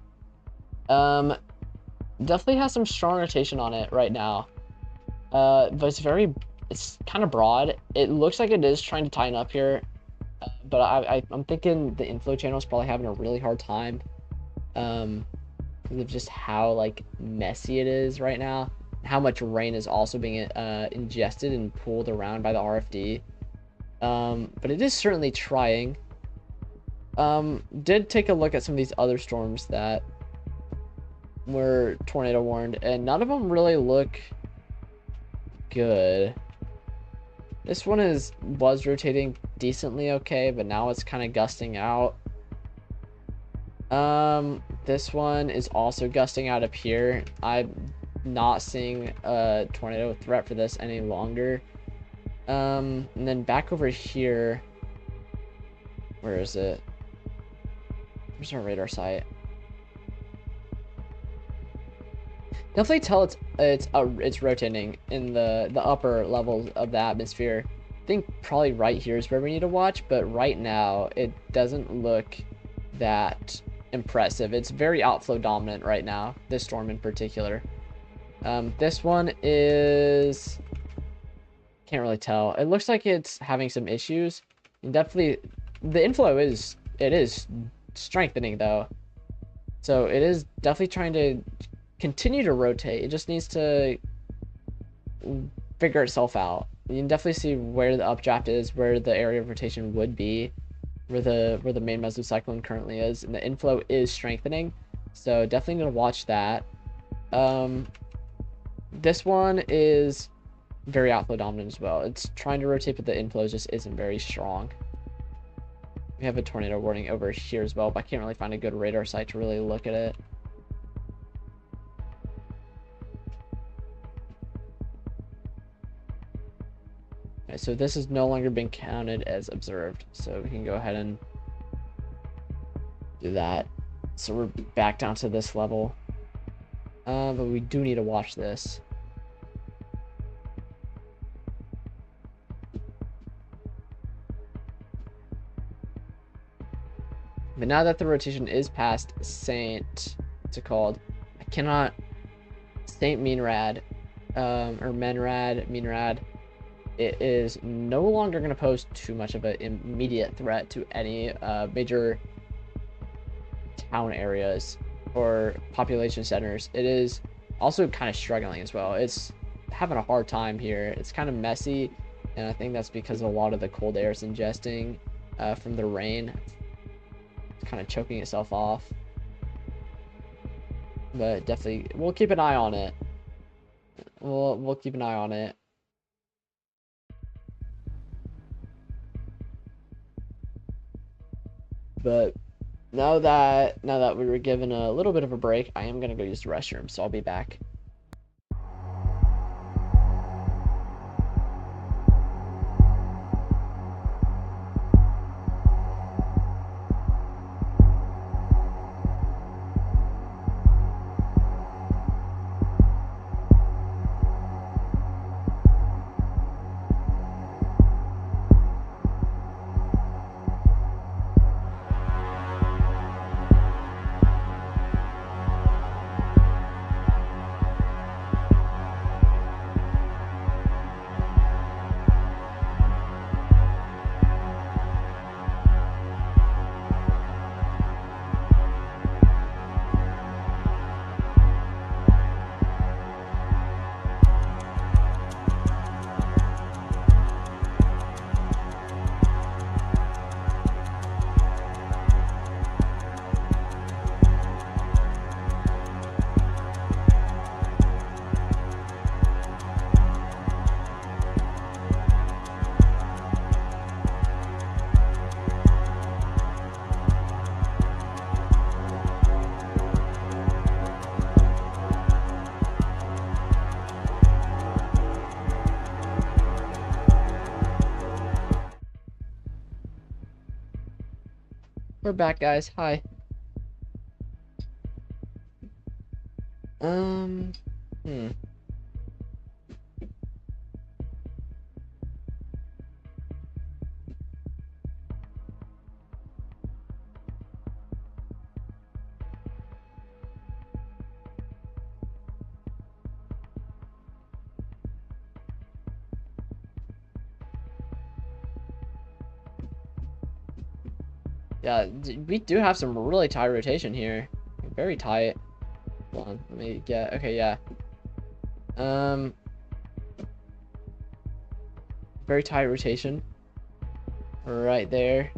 S1: Definitely has some strong rotation on it right now. But it's kind of broad. It looks like it is trying to tighten up here. But I'm thinking the inflow channel is probably having a really hard time. Because of just how like messy it is right now. How much rain is also being ingested and pulled around by the RFD. But it is certainly trying. Did take a look at some of these other storms that were tornado warned, and none of them really look good. This one was rotating decently okay, but now it's kind of gusting out. This one is also gusting out up here. I'm not seeing a tornado threat for this any longer. And then back over here, where is it? Where's our radar site? Definitely tell it's rotating in the upper levels of the atmosphere. I think probably right here is where we need to watch, but right now it doesn't look that impressive. It's very outflow dominant right now, this storm in particular. This one is, can't really tell. It looks like it's having some issues. And definitely the inflow is strengthening though. So it is definitely trying to continue to rotate. It just needs to figure itself out. You can definitely see where the updraft is, where the area of rotation would be, where the main mesocyclone currently is, and the inflow is strengthening. So definitely gonna watch that. This one is very outflow dominant as well. It's trying to rotate, but the inflow just isn't very strong. We have a tornado warning over here as well, but I can't really find a good radar site to really look at it. Okay, so this is no longer being counted as observed, so we can go ahead and do that. So we're back down to this level, but we do need to watch this. But now that the rotation is past Saint, what's it called? I cannot, Saint Meanrad, or Meanrad, it is no longer going to pose too much of an immediate threat to any major town areas or population centers. It is also kind of struggling as well. It's having a hard time here. It's kind of messy, and I think that's because a lot of the cold air is ingesting from the rain. It's kind of choking itself off. But definitely, we'll keep an eye on it. We'll keep an eye on it. But now that we were given a little bit of a break, I am gonna go use the restroom, so I'll be back. We're back, guys. Hi. Yeah, we do have some really tight rotation here. Very tight. Hold on, let me get, okay, yeah. Very tight rotation. Right there.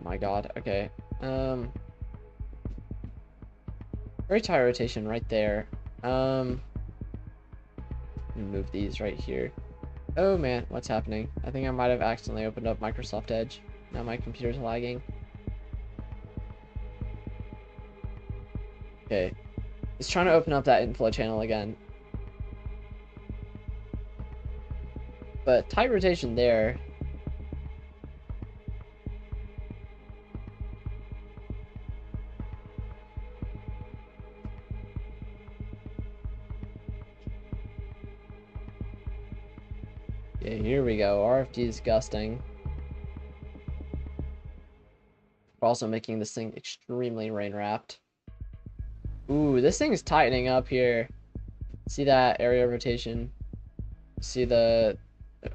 S1: my god. Okay. Very tight rotation right there. Move these right here. Oh man, what's happening? I think I might have accidentally opened up Microsoft Edge. Now my computer's lagging. Okay. It's trying to open up that inflow channel again. But tight rotation there. Yeah, here we go. RFD is gusting. We're also making this thing extremely rain wrapped. Ooh, this thing is tightening up here. See that area of rotation? See the...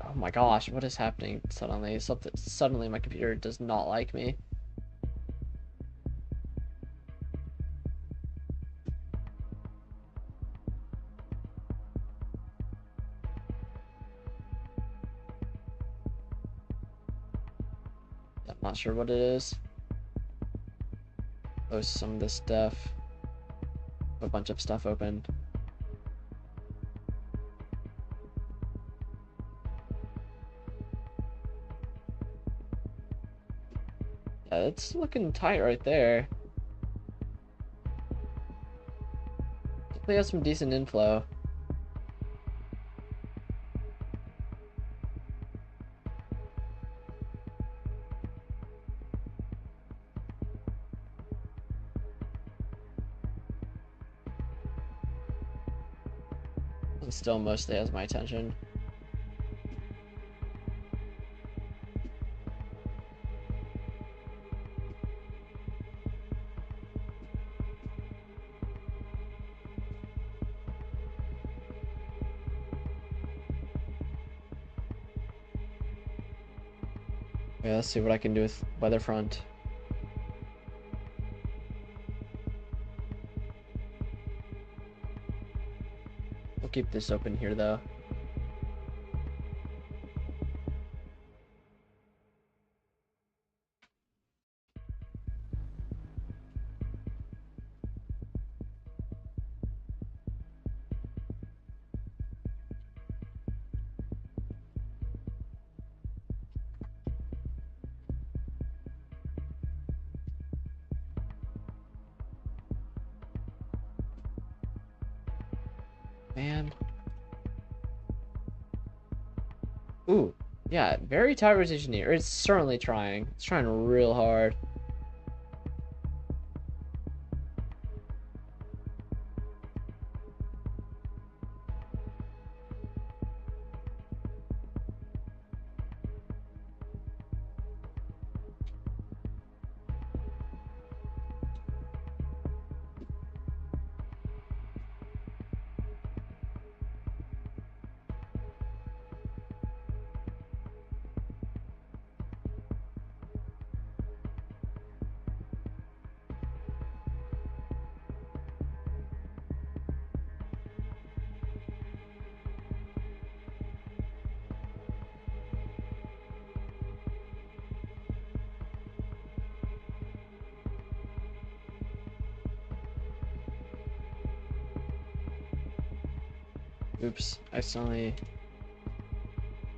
S1: Oh my gosh, what is happening suddenly? Suddenly my computer does not like me. I'm not sure what it is. Oh, some of this stuff. A bunch of stuff open. Yeah, it's looking tight right there. We have some decent inflow. It still mostly has my attention. Yeah, let's see what I can do with weather front. We'll keep this open here though. Man. Ooh, yeah, very tight rotation here. It's certainly trying. It's trying real hard. Oops, accidentally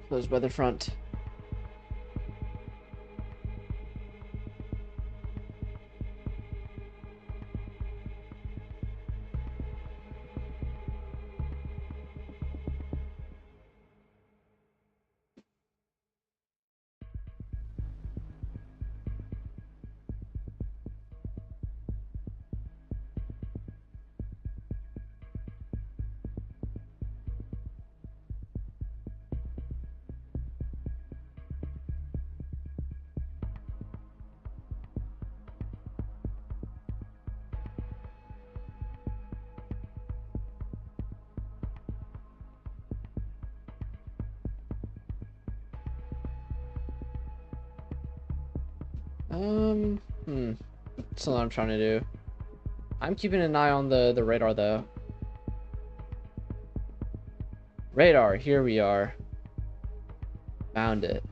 S1: closed weather front. That's what I'm trying to do. I'm keeping an eye on the radar though. Radar, here we are. Found it.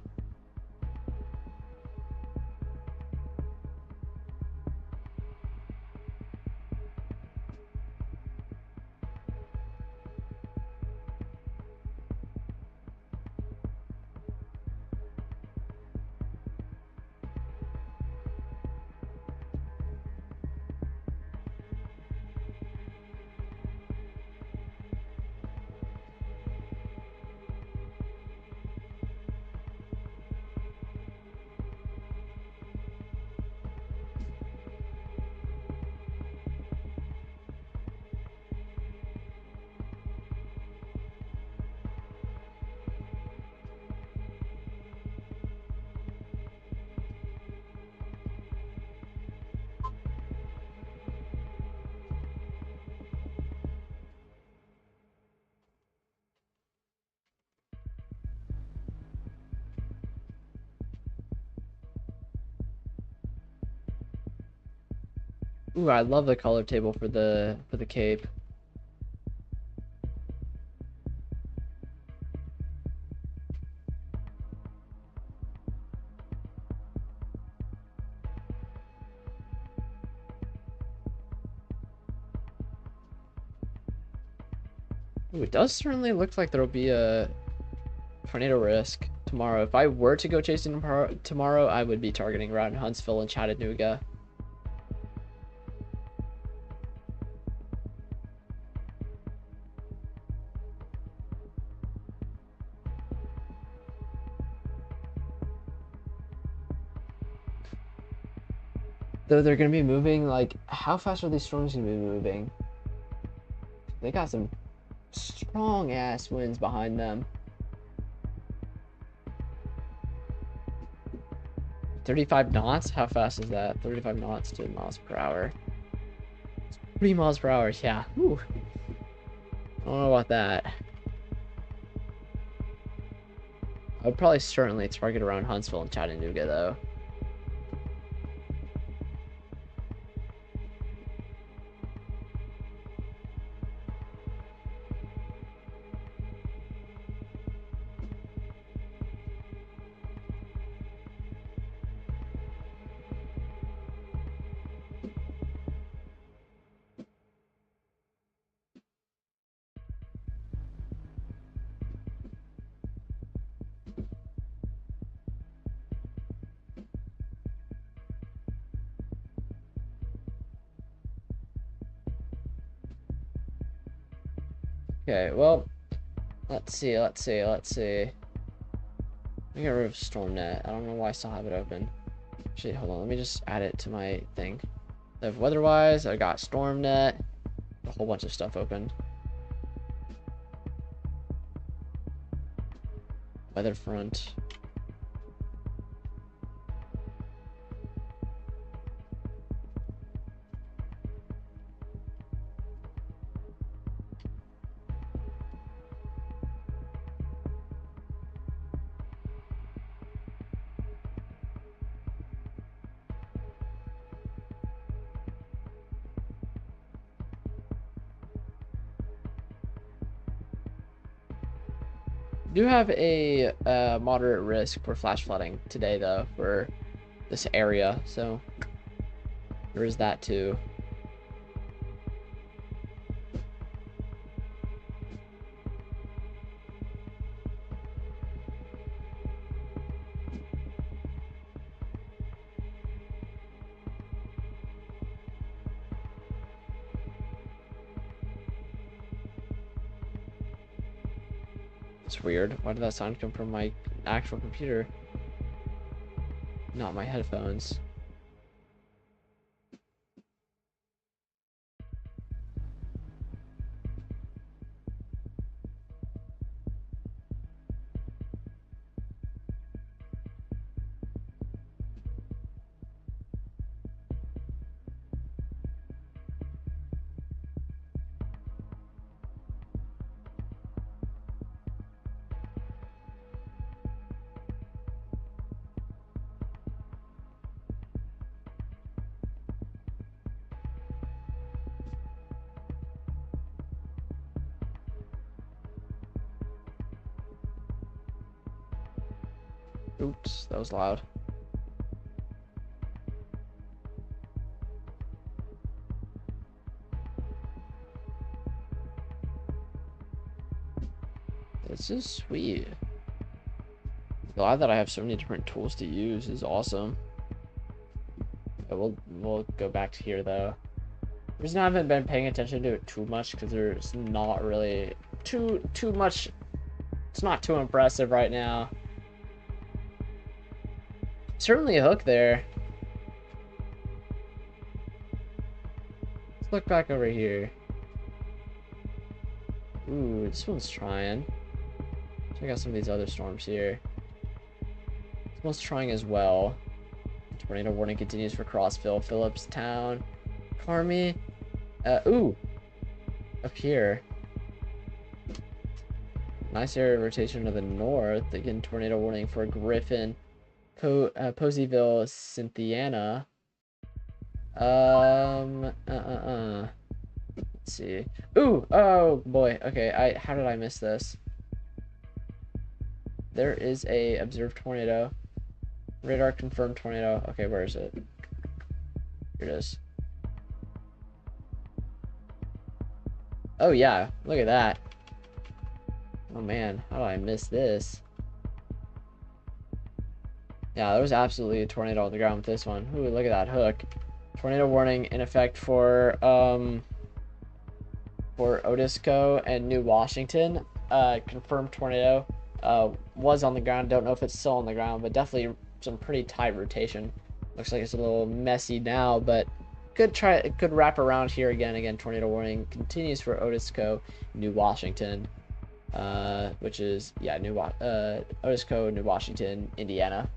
S1: Ooh, I love the color table for the cape. Ooh, it does certainly look like there'll be a tornado risk tomorrow. If I were to go chasing tomorrow, I would be targeting around Huntsville and Chattanooga. Though they're going to be moving, like, how fast are these storms going to be moving? They got some strong ass winds behind them. 35 knots? How fast is that? 35 knots to miles per hour. 3 miles per hour, yeah. Whew. I don't know about that. I would probably certainly target around Huntsville and Chattanooga, though. Okay, well, let's see. Let me get rid of StormNet. I don't know why I still have it open. Actually, hold on. Let me just add it to my thing. I have weather-wise. I got StormNet. A whole bunch of stuff open. Weather front. Do have a moderate risk for flash flooding today, though, for this area, so there is that too. It's weird. Why did that sound come from my actual computer? Not my headphones. Oops, that was loud. This is sweet. Glad that I have so many different tools to use is awesome. But we'll go back to here though. The reason I haven't been paying attention to it too much because there's not really too much. It's not too impressive right now. Certainly a hook there. Let's look back over here. Ooh, this one's trying. Check out some of these other storms here. This one's trying as well. Tornado warning continues for Crossville, Phillipstown, Carmi. Ooh, up here. Nice area of rotation to the north. Again, tornado warning for Griffin, Poseyville, Cynthiana. Let's see. Ooh, oh boy. Okay, how did I miss this? There is a observed tornado. Radar confirmed tornado. Okay, where is it? Here it is. Oh yeah, look at that. Oh man, how did I miss this? Yeah, there was absolutely a tornado on the ground with this one. Ooh, look at that hook. Tornado warning in effect for Otisco and New Washington. Confirmed tornado. Was on the ground. Don't know if it's still on the ground, but definitely some pretty tight rotation. Looks like it's a little messy now, but could wrap around here again. Again, tornado warning continues for Otisco, New Washington, which is Otisco, New Washington, Indiana.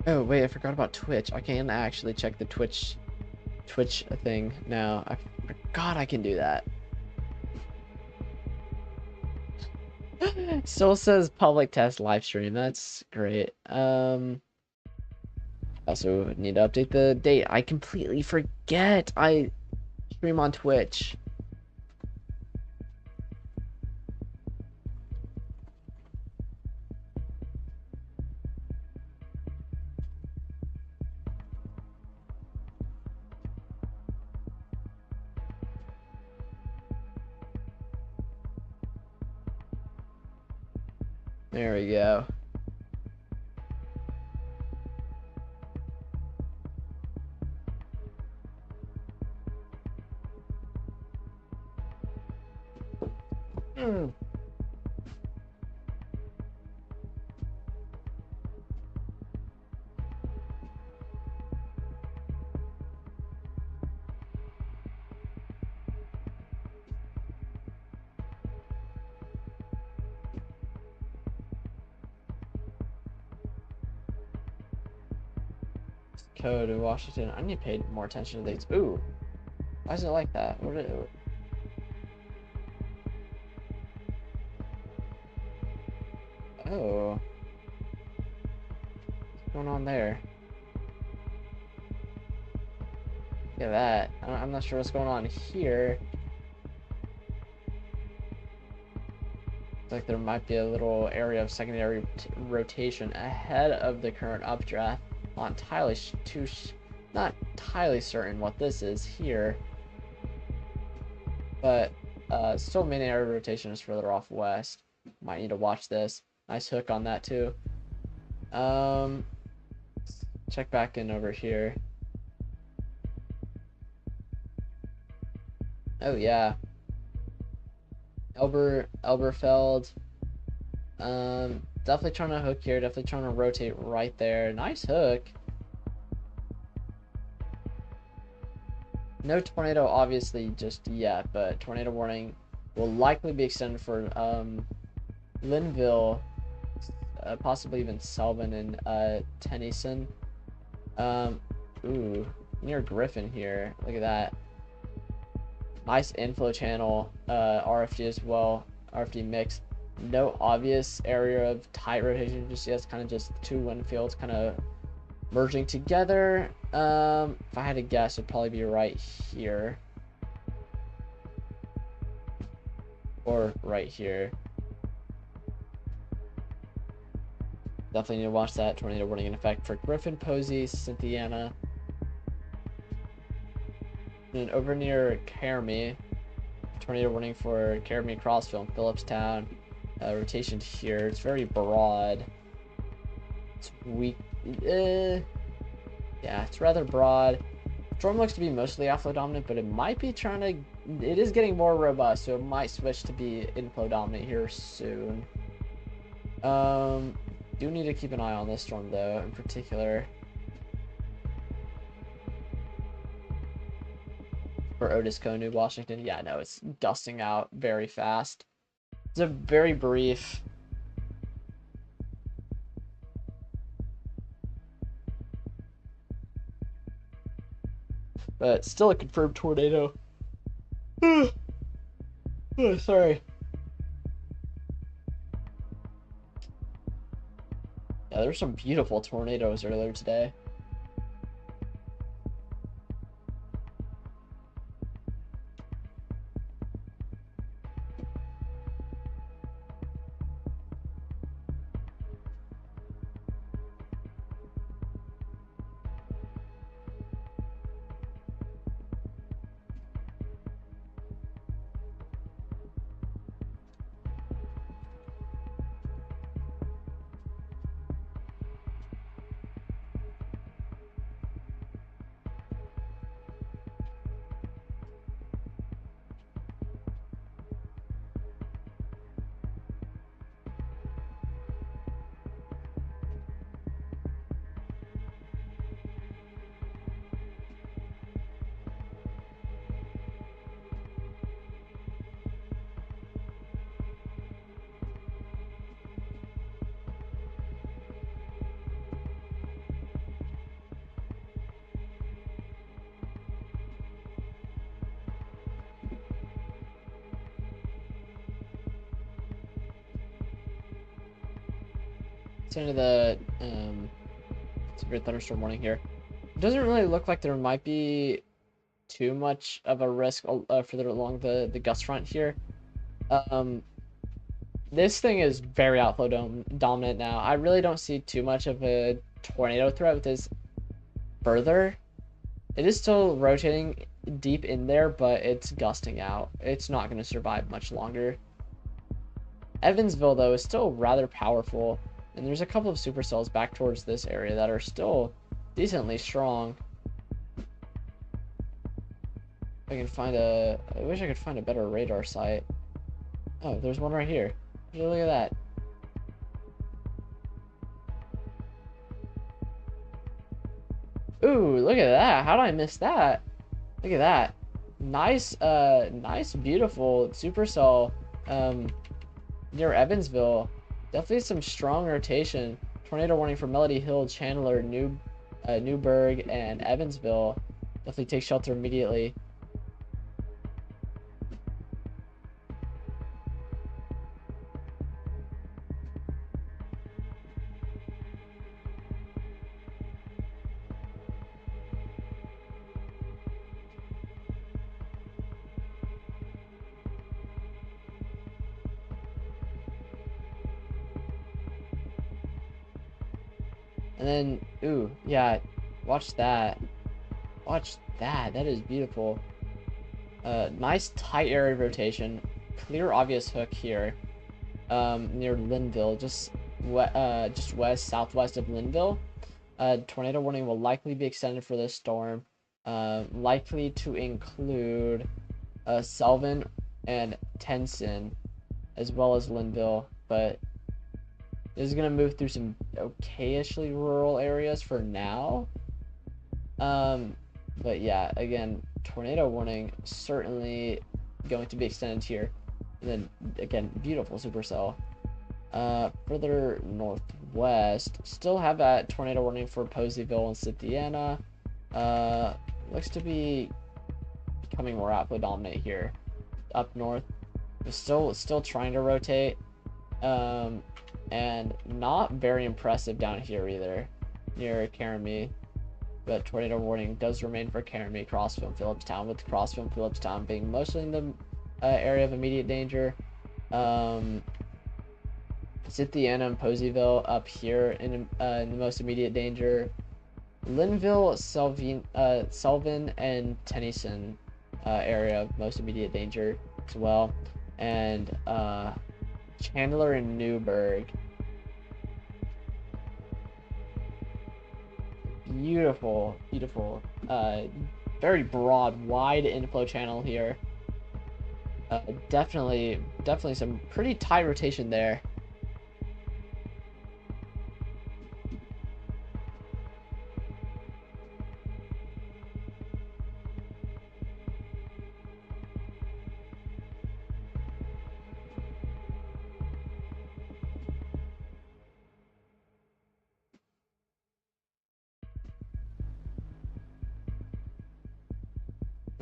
S1: Oh wait, I forgot about Twitch. I can actually check the Twitch thing now. I forgot I can do that. Still says public test live stream. That's great. Also need to update the date. I completely forget. I stream on Twitch. There we go. Code in Washington. I need to pay more attention to these. Ooh, why is it like that? What did it? Oh, what's going on there? Look at that. I'm not sure what's going on here. Looks like there might be a little area of secondary rotation ahead of the current updraft. Not entirely certain what this is here, but still main area rotation is further off west. Might need to watch this. Nice hook on that too. Check back in over here. Oh yeah, Elberfeld. Definitely trying to hook here. Definitely trying to rotate right there. Nice hook. No tornado, obviously, just yet, but tornado warning will likely be extended for Linville, possibly even Selvin and Tennyson. Ooh, near Griffin here. Look at that. Nice inflow channel, RFD as well. RFD mix. No obvious area of tight rotation just yet. It's kind of just two wind fields kind of merging together. If I had to guess, it'd probably be right here. Or right here. Definitely need to watch that. Tornado warning in effect for Griffin, Posey, Cynthiana. And over near Carmi, tornado warning for Carmi, Crossville, and Phillipstown. Rotation here. It's very broad. It's weak. Yeah, it's rather broad. Storm looks to be mostly outflow dominant, but it might be trying to. It is getting more robust, so it might switch to be inflow dominant here soon. Do need to keep an eye on this storm though, in particular. For Otisco, New Washington. Yeah, no, it's gusting out very fast. It's a very brief. But still a confirmed tornado. Oh, sorry. Yeah, there were some beautiful tornadoes earlier today. Into the severe thunderstorm warning here. It doesn't really look like there might be too much of a risk further along the gust front here. This thing is very outflow dominant now. I really don't see too much of a tornado threat with this further. It is still rotating deep in there, but it's gusting out. It's not going to survive much longer. Evansville, though, is still rather powerful. And there's a couple of supercells back towards this area that are still decently strong. I wish I could find a better radar site. Oh, there's one right here. Look at that. Ooh, look at that. How did I miss that? Look at that. Nice, beautiful supercell near Evansville. Definitely some strong rotation. Tornado warning for Melody Hill, Chandler, Newburgh, and Evansville. Definitely take shelter immediately. And then, ooh, yeah, watch that. Watch that. That is beautiful. Nice tight area rotation. Clear, obvious hook here. Near Linville, just west, southwest of Linville. Tornado warning will likely be extended for this storm. Likely to include Selvin and Tenson, as well as Linville, but this is going to move through some okayishly rural areas for now. But yeah, again, tornado warning certainly going to be extended here. And then, again, beautiful supercell. Further northwest, still have that tornado warning for Poseyville and Cynthiana. Looks to be becoming more outflow dominant here. Up north, still trying to rotate. And not very impressive down here either, near Caramie. But tornado warning does remain for Caramie, Crossville, and Phillipstown, with Crossville and Phillipstown being mostly in the area of immediate danger. Cynthiana and Poseyville up here in the most immediate danger. Linville, Selvin, and Tennyson area of most immediate danger as well. And Chandler and Newburgh. Beautiful, beautiful. Very broad, wide inflow channel here. Definitely some pretty tight rotation there.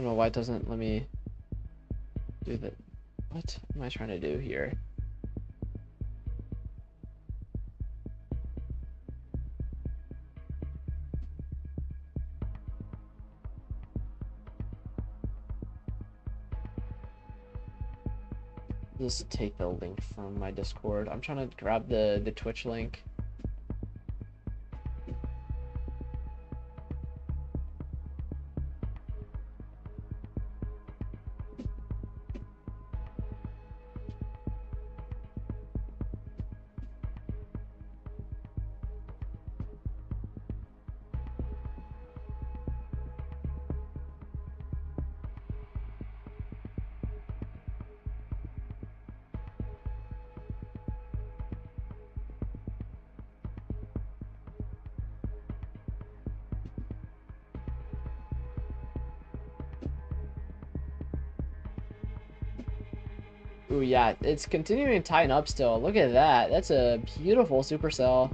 S1: don't know why it doesn't let me do that. What am I trying to do here? Just take the link from my Discord. I'm trying to grab the Twitch link. Ooh, yeah, it's continuing to tighten up still. Look at that. That's a beautiful supercell.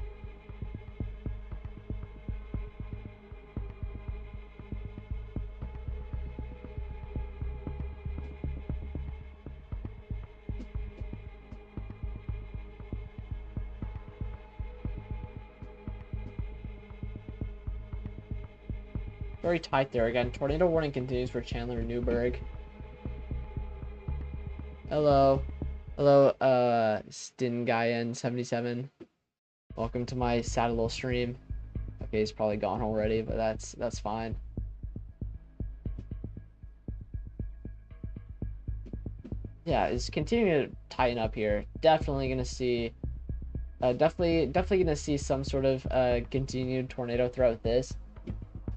S1: Very tight there. Again, tornado warning continues for Chandler and Newburgh. Hello. Hello, Stingayan77. Welcome to my sad little stream. Okay, he's probably gone already, but that's fine. Yeah, it's continuing to tighten up here. Definitely gonna see definitely gonna see some sort of continued tornado throughout this.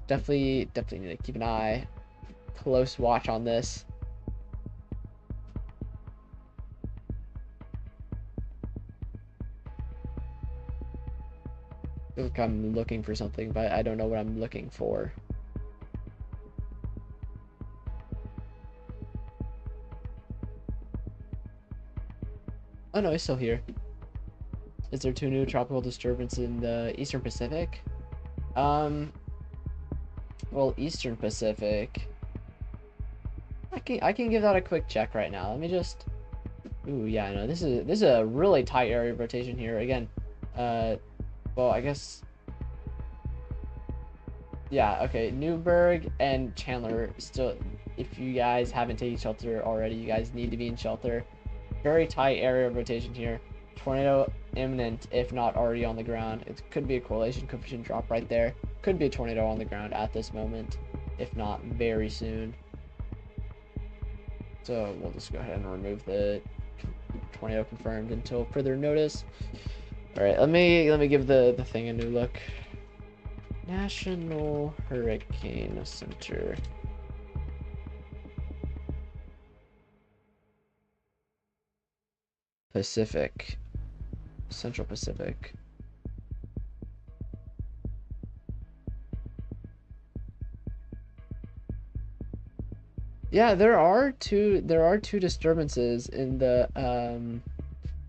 S1: Definitely need to keep an eye, close watch on this. I feel like I'm looking for something, but I don't know what I'm looking for. Oh no, he's still here. Is there 2 new tropical disturbances in the Eastern Pacific? Well, Eastern Pacific. I can give that a quick check right now. Let me just. Ooh, yeah, no, this is a really tight area of rotation here. Again, well, I guess. Yeah, okay. Newburgh and Chandler still. If you guys haven't taken shelter already, you guys need to be in shelter. Very tight area of rotation here. Tornado imminent, if not already on the ground. It could be a correlation coefficient drop right there. Could be a tornado on the ground at this moment, if not very soon. So we'll just go ahead and remove the tornado confirmed until further notice. All right, let me give the thing a new look. National Hurricane Center. Pacific. Central Pacific. Yeah, there are two disturbances in the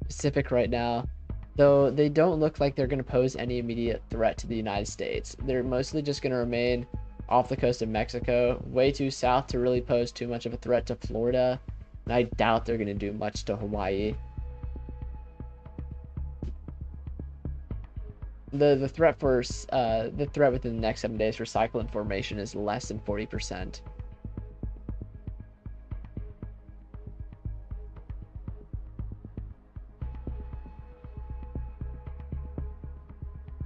S1: Pacific right now, though they don't look like they're going to pose any immediate threat to the United States. They're mostly just going to remain off the coast of Mexico, way too south to really pose too much of a threat to Florida, and I doubt they're going to do much to Hawaii. The threat for the threat within the next 7 days for cyclone formation is less than 40%.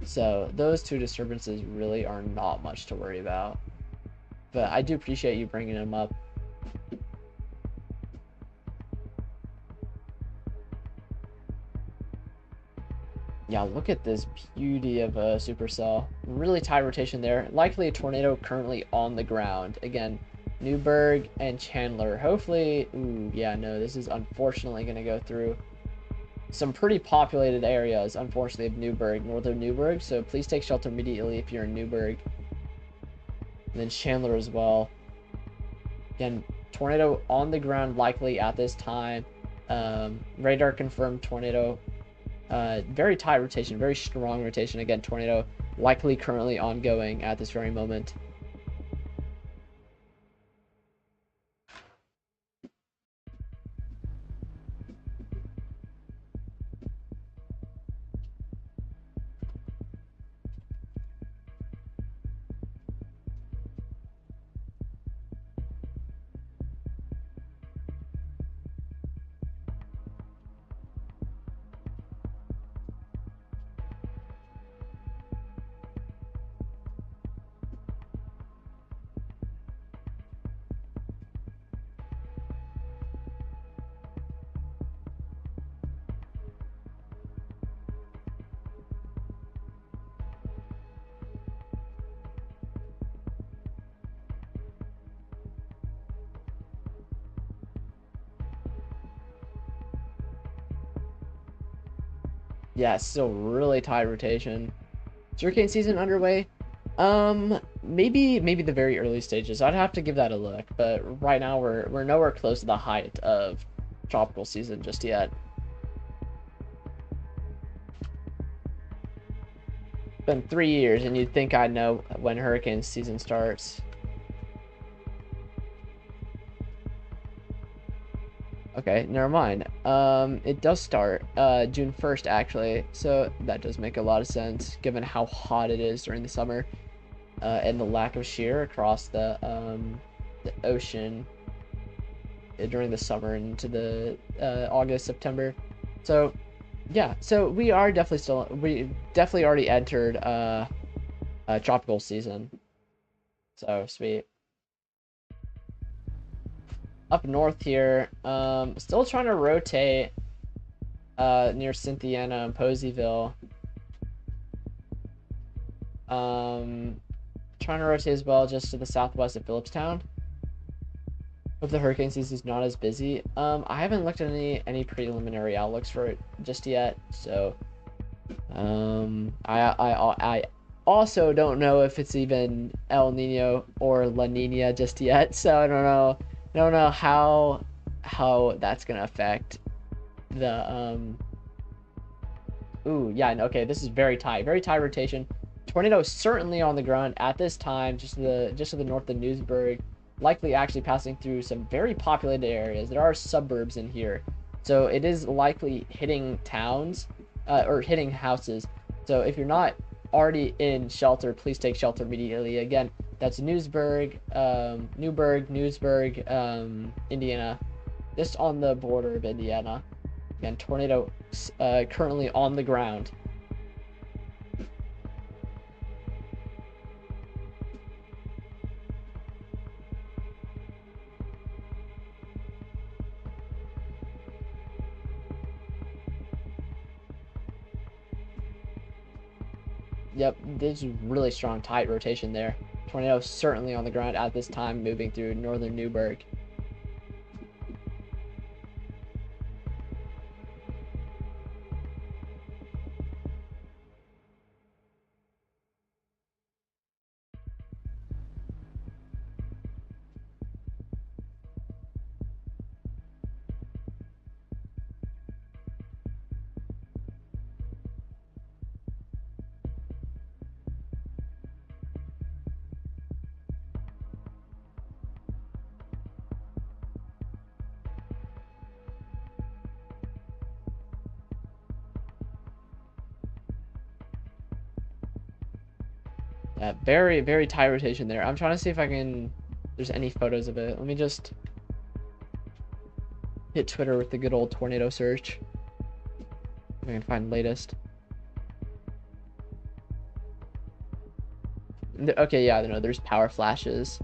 S1: So those 2 disturbances really are not much to worry about. But I do appreciate you bringing them up. Yeah, look at this beauty of a supercell. Really tight rotation there. Likely a tornado currently on the ground. Again, Newburgh and Chandler. Hopefully, ooh, yeah, no, this is unfortunately going to go through some pretty populated areas, unfortunately, of Newburgh, northern Newburgh. So please take shelter immediately if you're in Newburgh. And then Chandler as well. Again, tornado on the ground likely at this time. Radar confirmed tornado. Very tight rotation, very strong rotation. Again, tornado likely currently ongoing at this very moment. Yeah, it's still really tight rotation. Is hurricane season underway? Maybe the very early stages. I'd have to give that a look, but right now we're nowhere close to the height of tropical season just yet. Been 3 years, and you'd think I'd know when hurricane season starts. Okay, never mind. It does start June 1st actually, so that does make a lot of sense given how hot it is during the summer, and the lack of shear across the ocean during the summer into the August, September. So yeah, so we definitely already entered tropical season. So sweet. Up north here, still trying to rotate near Cynthiana and Poseyville. Trying to rotate as well just to the southwest of Phillipstown. Hope the hurricane season is not as busy. I haven't looked at any preliminary outlooks for it just yet, so I also don't know if it's even El Nino or La Nina just yet, so I don't know how that's gonna affect the ooh, yeah, okay, this is very tight rotation. Tornado certainly on the ground at this time, just to the north of Newsburg, likely actually passing through some very populated areas. There are suburbs in here, so it is likely hitting towns or hitting houses. So if you're not already in shelter, please take shelter immediately. Again, that's Newsburg, Indiana, just on the border of Indiana. Again, tornado currently on the ground. Yep, this is really strong tight rotation there. Tornado certainly on the ground at this time, moving through northern Newburgh. Yeah, very tight rotation there. I'm trying to see if there's any photos of it. Let me just hit Twitter with the good old tornado search. If I can find latest. Okay, yeah, no, there's power flashes.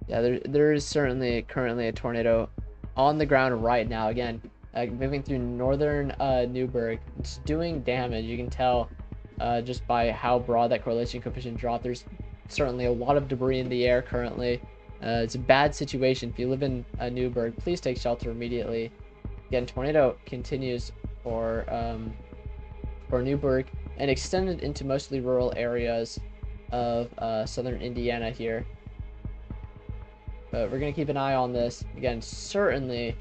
S1: Yeah, there is certainly currently a tornado on the ground right now. Again, moving through northern Newburgh. It's doing damage. You can tell just by how broad that correlation coefficient dropped. There's certainly a lot of debris in the air currently. It's a bad situation. If you live in Newburgh, please take shelter immediately. Again, tornado continues for Newburgh and extended into mostly rural areas of southern Indiana here. But we're going to keep an eye on this. Again, certainly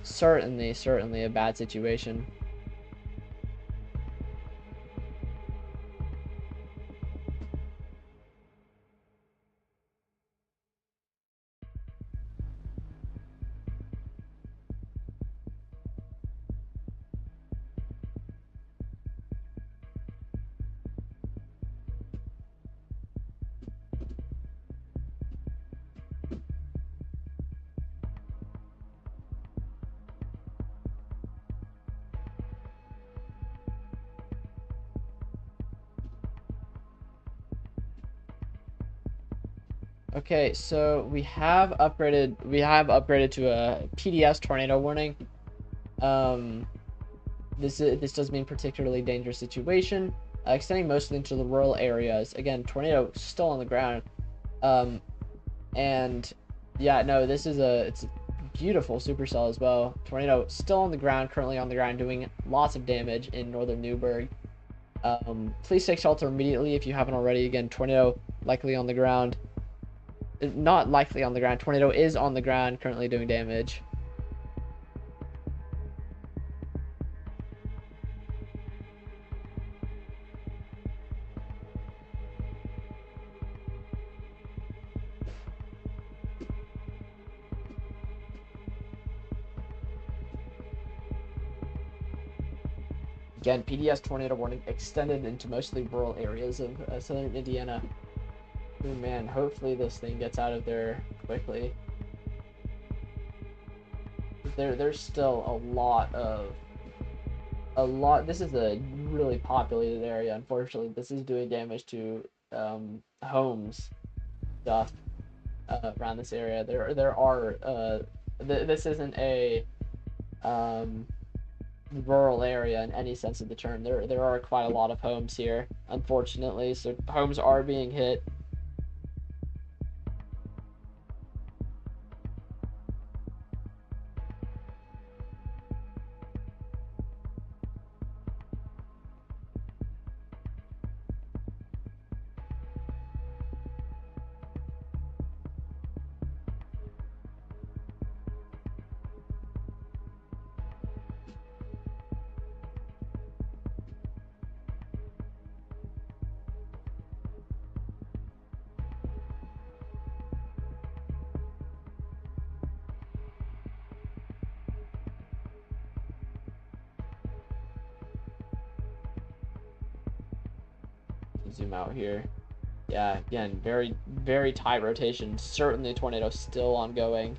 S1: a bad situation. Okay, so we have upgraded to a PDS tornado warning. This does mean particularly dangerous situation, extending mostly into the rural areas. Again, tornado still on the ground. Um, and yeah, no, it's a beautiful supercell as well. Tornado still on the ground, currently on the ground, doing lots of damage in northern Newburgh. Please take shelter immediately if you haven't already. Again, tornado likely on the ground. Not likely on the ground. Tornado is on the ground, currently doing damage. Again, PDS tornado warning extended into mostly rural areas of southern Indiana. Oh man, hopefully this thing gets out of there quickly. There's still a lot. This is a really populated area. Unfortunately, this is doing damage to homes, stuff around this area. There are this isn't a um, rural area in any sense of the term. There are quite a lot of homes here, unfortunately. So homes are being hit. Zoom out here. Yeah, again, very tight rotation. Certainly tornado still ongoing.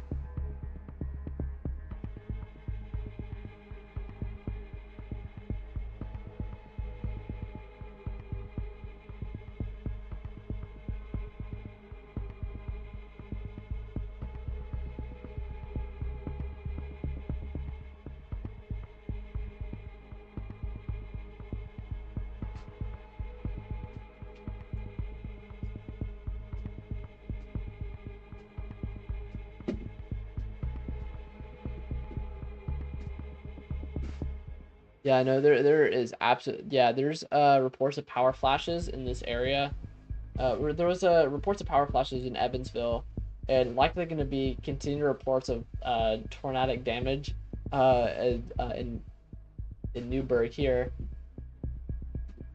S1: Yeah, no, there is absolute. Yeah, there's reports of power flashes in this area. There was reports of power flashes in Evansville, and likely going to be continued reports of tornadic damage in Newburgh here.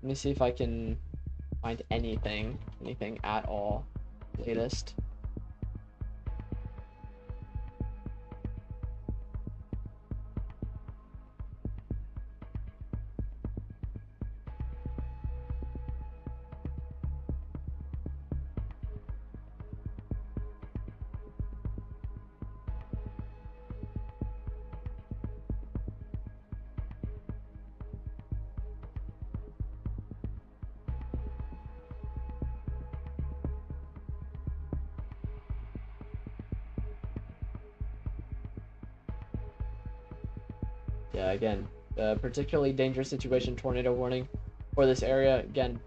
S1: Let me see if I can find anything at all latest. Yeah, again, particularly dangerous situation, tornado warning for this area. Again,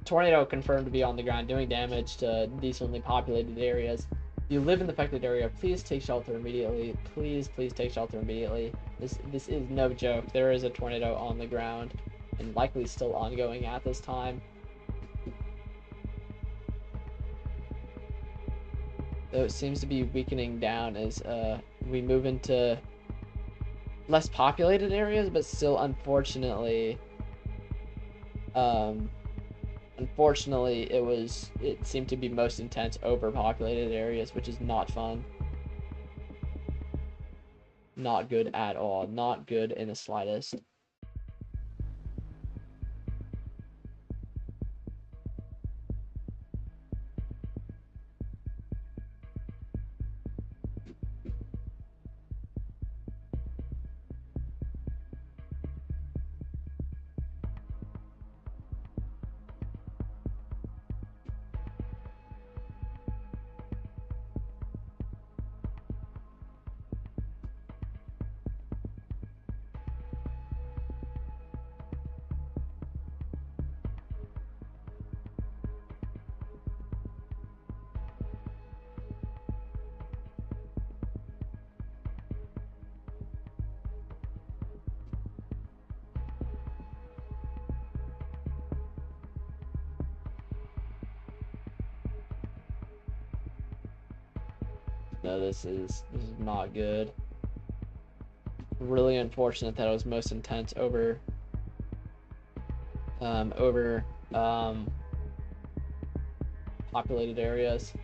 S1: tornado confirmed to be on the ground doing damage to decently populated areas. If you live in the affected area, please take shelter immediately. Please take shelter immediately. This is no joke. There is a tornado on the ground and likely still ongoing at this time. Though it seems to be weakening down as we move into less populated areas, but still unfortunately unfortunately it seemed to be most intense overpopulated areas, which is not fun. Not good at all. Not good in the slightest. No, this is not good. Really unfortunate that it was most intense over over populated areas.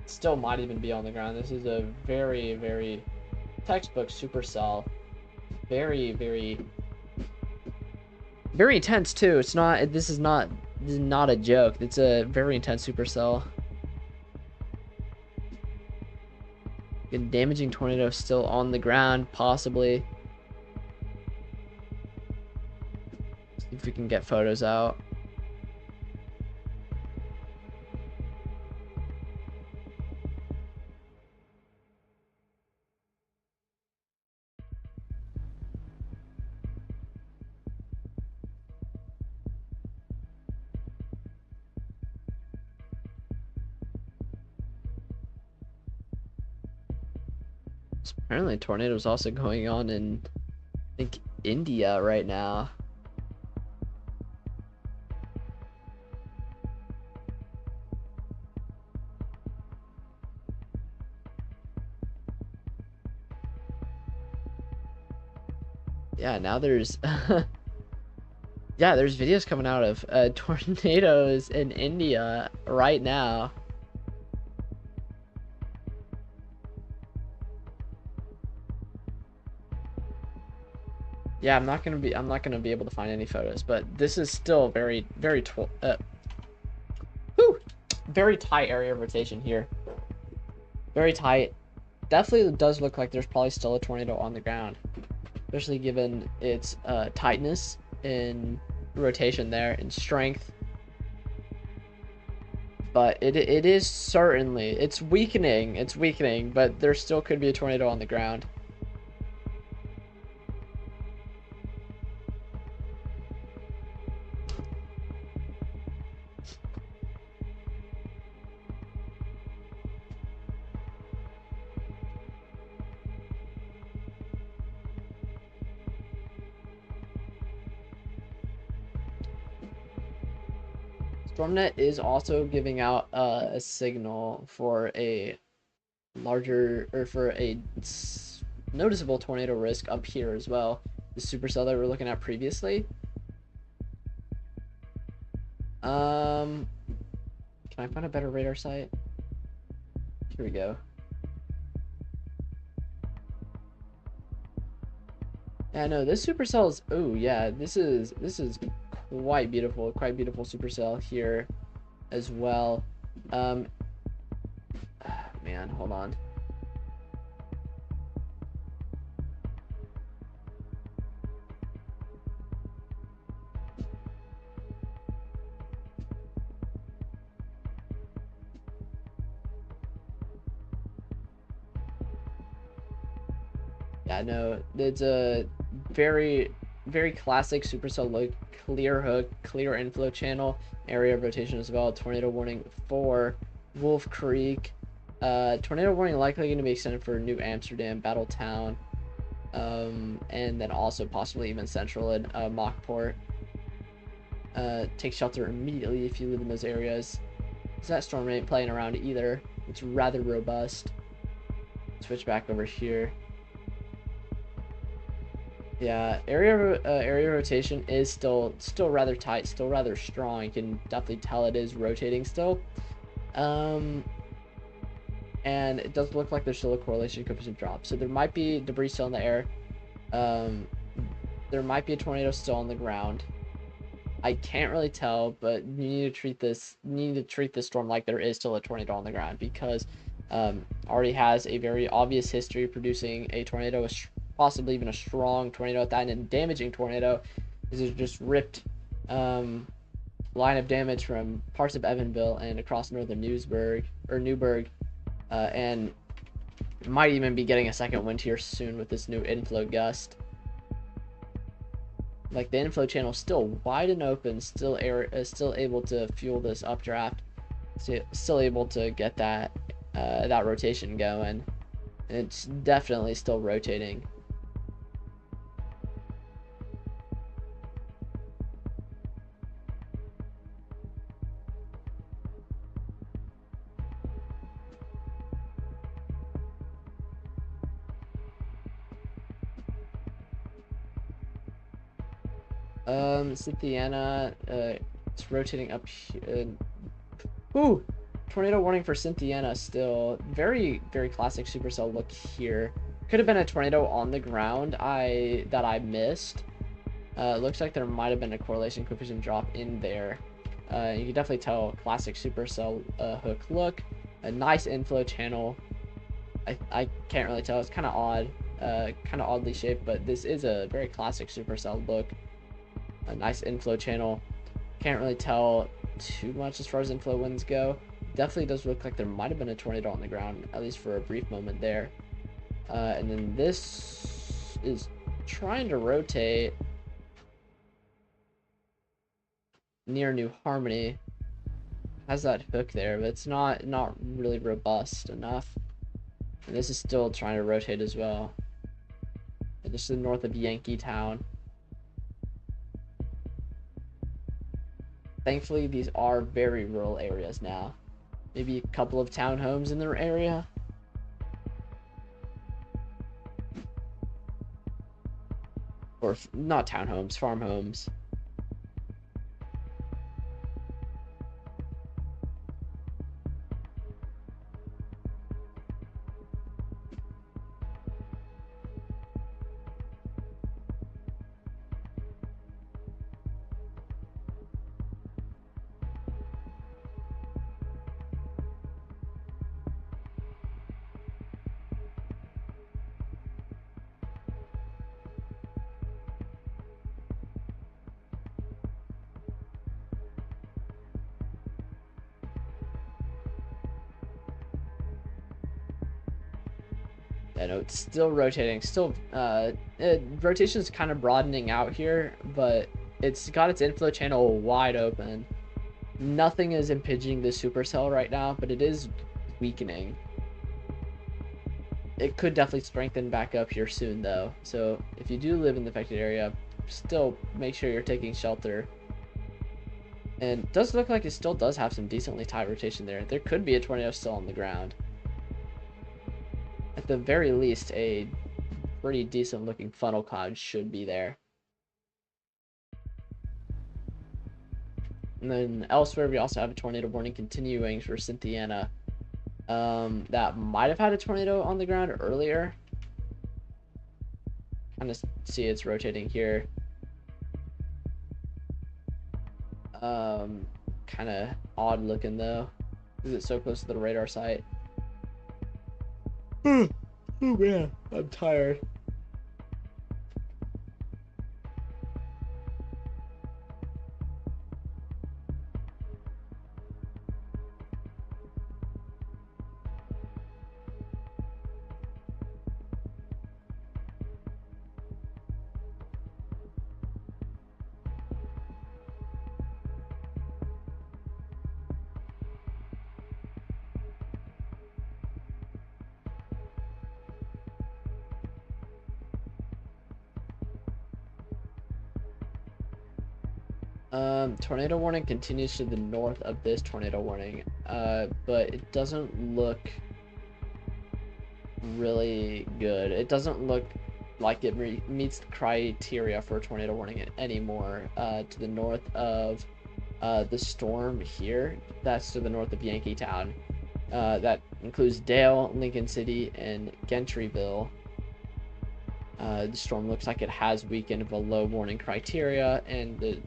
S1: Still might even be on the ground. This is a very, very textbook supercell. Very, very, very intense too. It's not. This is not a joke. It's a very intense supercell. A damaging tornado still on the ground, possibly. See if we can get photos out. Apparently, a tornado is also going on in, I think, India right now. Yeah, now there's yeah, there's videos coming out of tornadoes in India right now. Yeah, I'm not gonna be able to find any photos, but this is still very very very tight area of rotation here. Very tight. Definitely does look like there's probably still a tornado on the ground, especially given its tightness in rotation there and strength. But it is certainly, it's weakening, but there still could be a tornado on the ground. StormNet is also giving out a signal for a larger, or for a noticeable tornado risk up here as well. The supercell that we were looking at previously. Can I find a better radar site? Here we go. Yeah, no, this supercell is, oh yeah, this is quite beautiful supercell here as well. Man, hold on. Yeah, no, it's a very, very classic supercell, like clear hook, clear inflow channel, area of rotation as well. Tornado warning for Wolf Creek. Tornado warning likely going to be extended for New Amsterdam, Battletown, and then also possibly even Central and Mockport. Take shelter immediately if you live in those areas. So that storm ain't playing around either. It's rather robust. Switch back over here. Yeah, area rotation is still rather tight, still rather strong. You can definitely tell it is rotating still. And it does look like there's still a correlation coefficient drop. So there might be debris still in the air. There might be a tornado still on the ground. I can't really tell, but you need to treat this storm like there is still a tornado on the ground, because already has a very obvious history of producing a tornado, possibly even a strong tornado at that, and a damaging tornado. This is just ripped line of damage from parts of Evansville and across northern Newburgh, and might even be getting a second wind here soon with this new inflow gust. Like, the inflow channel is still wide and open, still able to fuel this updraft, still able to get that that rotation going. And it's definitely still rotating. Cynthiana, it's rotating up here. Ooh, tornado warning for Cynthiana still. Very, very classic supercell look here. Could have been a tornado on the ground that I missed. Looks like there might have been a correlation coefficient drop in there. You can definitely tell classic supercell hook look. A nice inflow channel. I can't really tell. It's kind of odd. Kind of oddly shaped, but this is a very classic supercell look. A nice inflow channel. Can't really tell too much as far as inflow winds go. Definitely does look like there might have been a tornado on the ground, at least for a brief moment there. And then this is trying to rotate near New Harmony. Has that hook there, but it's not really robust enough. And this is still trying to rotate as well. And this is north of Yankeetown. Thankfully, these are very rural areas now. Maybe a couple of townhomes in their area. Or not townhomes, farm homes. I know it's still rotating. Still, rotation is kind of broadening out here, but it's got its inflow channel wide open. Nothing is impinging the supercell right now, but it is weakening. It could definitely strengthen back up here soon, though. So if you do live in the affected area, still make sure you're taking shelter. And it does look like it still does have some decently tight rotation there. There could be a tornado still on the ground. At the very least, a pretty decent looking funnel cloud should be there. And then elsewhere, we also have a tornado warning continuing for Cynthiana. That might have had a tornado on the ground earlier. Kind of see it's rotating here. Kind of odd looking though, because it's so close to the radar site. Oh man, I'm tired. Tornado warning continues to the north of this tornado warning, but it doesn't look really good. It doesn't look like it meets the criteria for a tornado warning anymore. To the north of the storm here, that's to the north of Yankeetown. That includes Dale, Lincoln City, and Gentryville. The storm looks like it has weakened below warning criteria, and the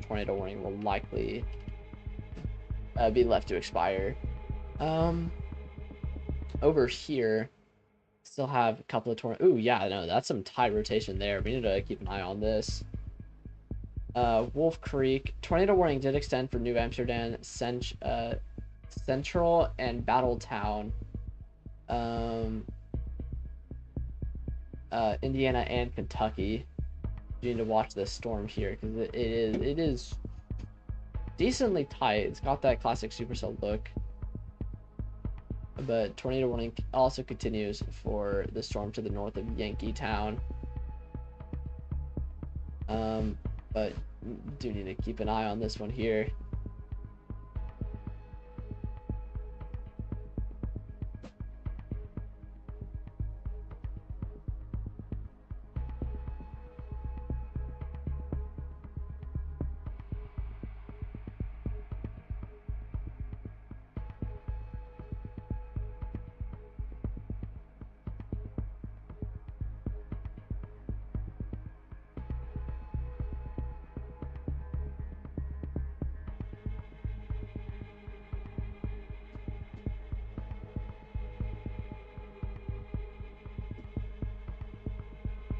S1: tornado warning will likely be left to expire. Over here, still have a couple of tornadoes. Ooh, yeah, no, that's some tight rotation there. We need to keep an eye on this. Wolf Creek. Tornado warning did extend for New Amsterdam, Central, and Battletown. Indiana and Kentucky. You need to watch this storm here because it is decently tight. It's got that classic supercell look. But tornado warning also continues for the storm to the north of Yankeetown. But do need to keep an eye on this one here.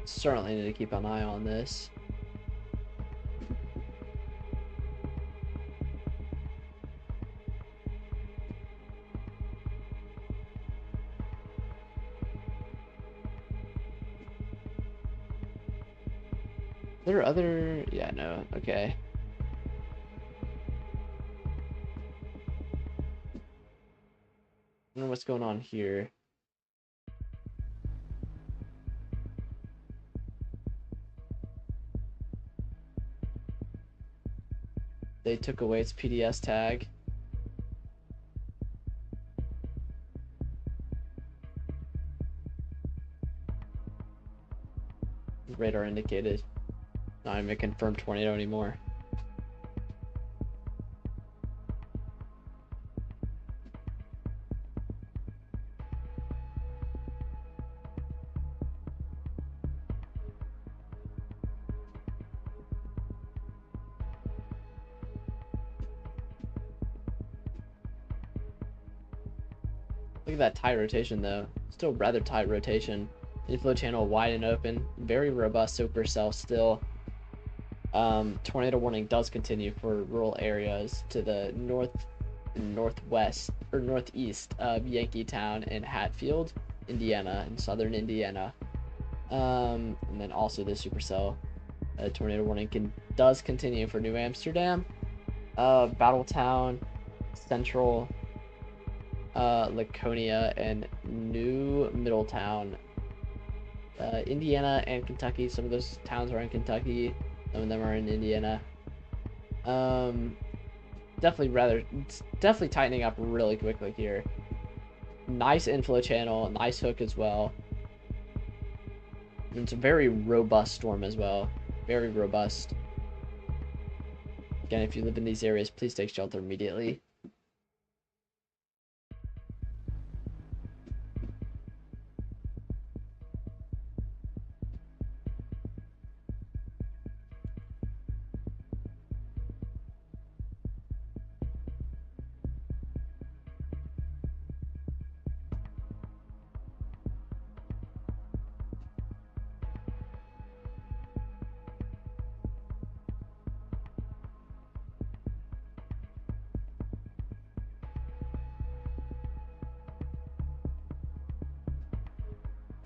S1: certainly need to keep an eye on this. There are other, yeah, no, okay. I don't know what's going on here. They took away its PDS tag. Radar indicated. Not even a confirmed tornado anymore. Look at that tight rotation though. Still rather tight rotation. Inflow channel wide and open. Very robust supercell still. Tornado warning does continue for rural areas to the north and northwest or northeast of Yankeetown and Hatfield, Indiana, in southern Indiana. And then also the supercell tornado warning does continue for New Amsterdam, Battletown, Central, Laconia, and New Middletown. Indiana and Kentucky. Some of those towns are in Kentucky. Some of them are in Indiana. Definitely tightening up really quickly here. Nice inflow channel, nice hook as well. And it's a very robust storm as well. Very robust. Again, if you live in these areas, please take shelter immediately.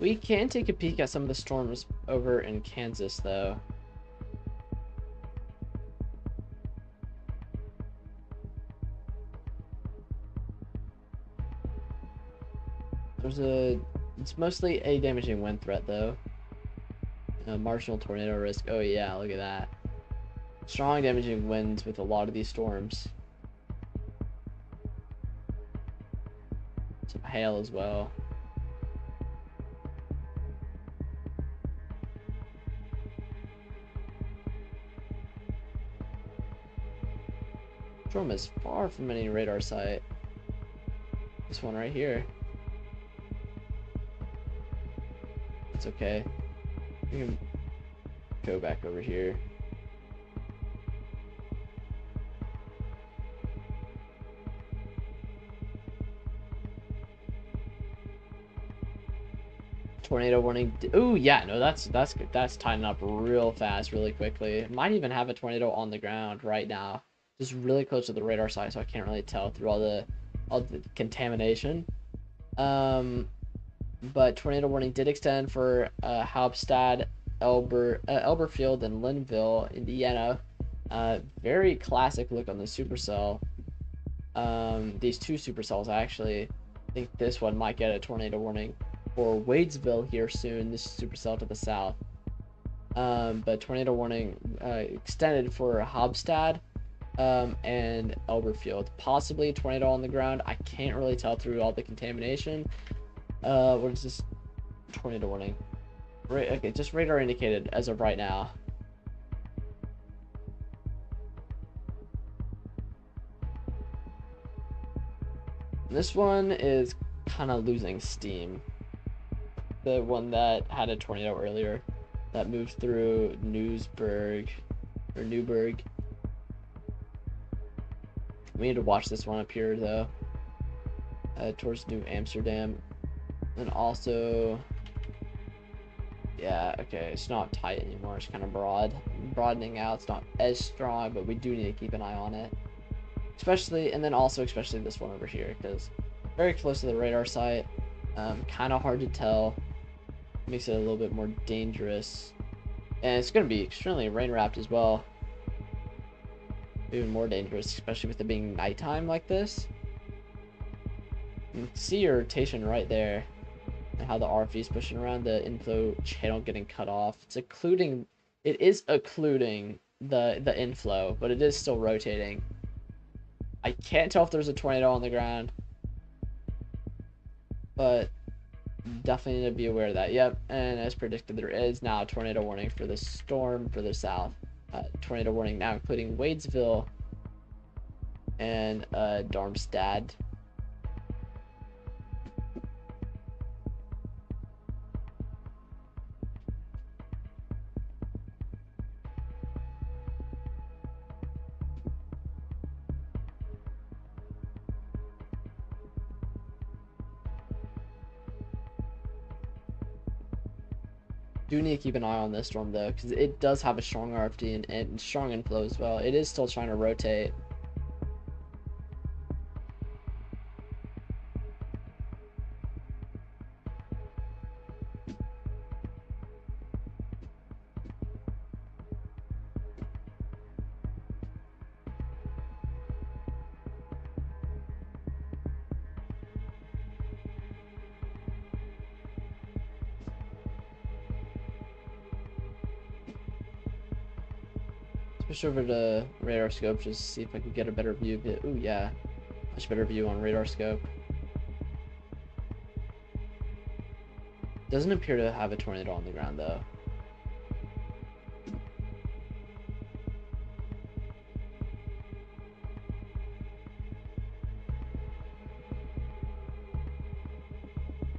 S1: We can take a peek at some of the storms over in Kansas, though. It's mostly a damaging wind threat, though. Marginal tornado risk. Oh yeah, look at that. Strong damaging winds with a lot of these storms. Some hail as well. Storm is far from any radar site. This one right here. It's okay. We can go back over here. Tornado warning. Ooh, yeah, no, that's tightening up real fast, really quickly. Might even have a tornado on the ground right now, just really close to the radar site, so I can't really tell through all the contamination. But tornado warning did extend for Hauptstadt, Elberfeld, and Linville, Indiana. Very classic look on the supercell. These two supercells, actually. I think this one might get a tornado warning for Wadesville here soon. This is supercell to the south. But tornado warning extended for Hauptstadt and Elberfeld. Possibly a tornado on the ground. I can't really tell through all the contamination. What is this? Tornado warning. Okay, just radar indicated as of right now. This one is kind of losing steam. The one that had a tornado earlier that moved through Newburgh. We need to watch this one up here though. Towards New Amsterdam. And also Yeah, okay, it's not tight anymore. It's kind of broadening out. It's not as strong, but we do need to keep an eye on it. Especially, and then also especially this one over here, because very close to the radar site. Kind of hard to tell. Makes it a little bit more dangerous. And it's going to be extremely rain wrapped as well. Even more dangerous, especially with it being nighttime like this. You can see your rotation right there. And how the RFE is pushing around the inflow channel getting cut off. It is occluding the inflow, but it is still rotating. I can't tell if there's a tornado on the ground, but definitely need to be aware of that. Yep, and as predicted, there is now a tornado warning for the storm further south. Tornado warning now including Wadesville and Darmstadt. Do need to keep an eye on this storm though, because it does have a strong RFD and strong inflow as well. It is still trying to rotate. Switch over to radar scope just to see if I can get a better view of it. Ooh, yeah. Much better view on radar scope. Doesn't appear to have a tornado on the ground though.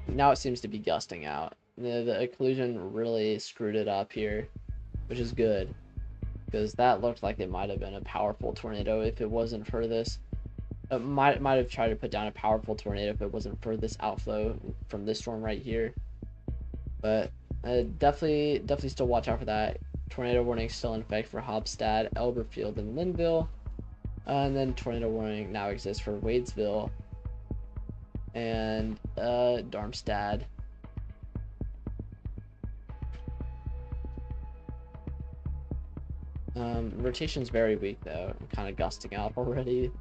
S1: Now it seems to be gusting out. The occlusion really screwed it up here, which is good, because that looked like it might have been a powerful tornado if it wasn't for this. It might have tried to put down a powerful tornado if it wasn't for this outflow from this storm right here. But definitely still watch out for that. Tornado warning still in effect for Hobstad, Elberfield, and Linville. And then tornado warning now exists for Wadesville and Darmstadt. Rotation's very weak though. I'm kind of gusting out already.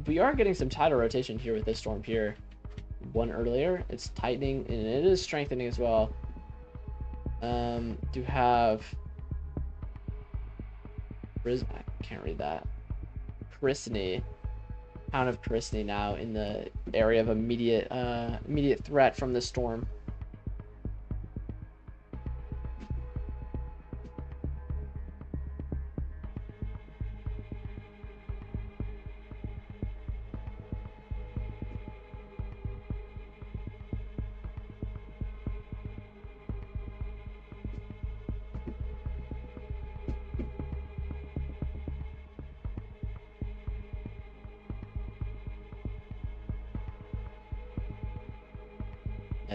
S1: We are getting some tighter rotation here with this storm here. One earlier, it's tightening and it is strengthening as well. Do have I can't read that. Chrisney. Town of Chrisney now in the area of immediate threat from this storm.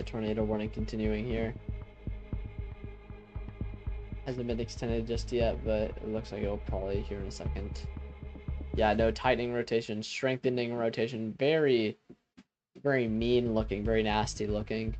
S1: Tornado warning continuing here. Hasn't been extended just yet, but it looks like it'll probably here in a second. Yeah, no, tightening rotation, strengthening rotation, very mean looking, very nasty looking.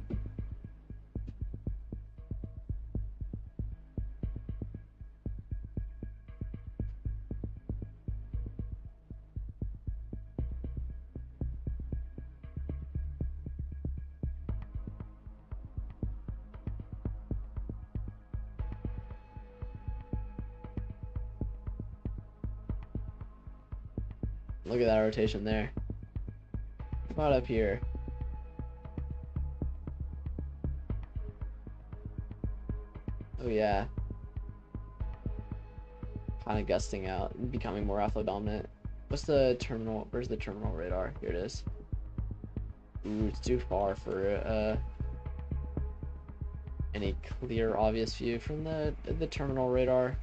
S1: Look at that rotation there. Come on up here. Oh yeah. Kind of gusting out and becoming more outflow dominant. What's the terminal? Where's the terminal radar? Here it is. Ooh, it's too far for any clear, obvious view from the terminal radar.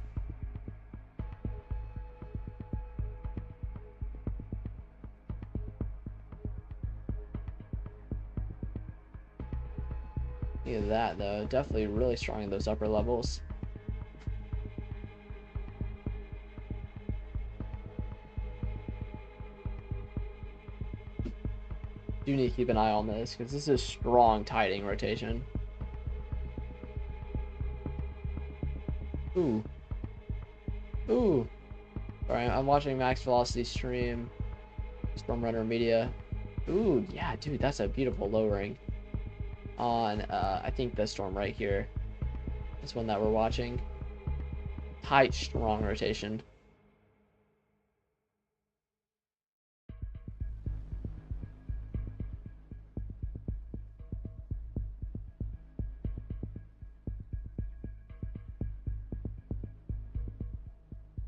S1: Look at that, though. Definitely really strong in those upper levels. You need to keep an eye on this because this is strong tiding rotation. Ooh. Ooh. Alright, I'm watching Max Velocity stream. Stormrunner Media. Ooh, yeah, dude, that's a beautiful lowering on, I think the storm right here. This one that we're watching. Tight, strong rotation.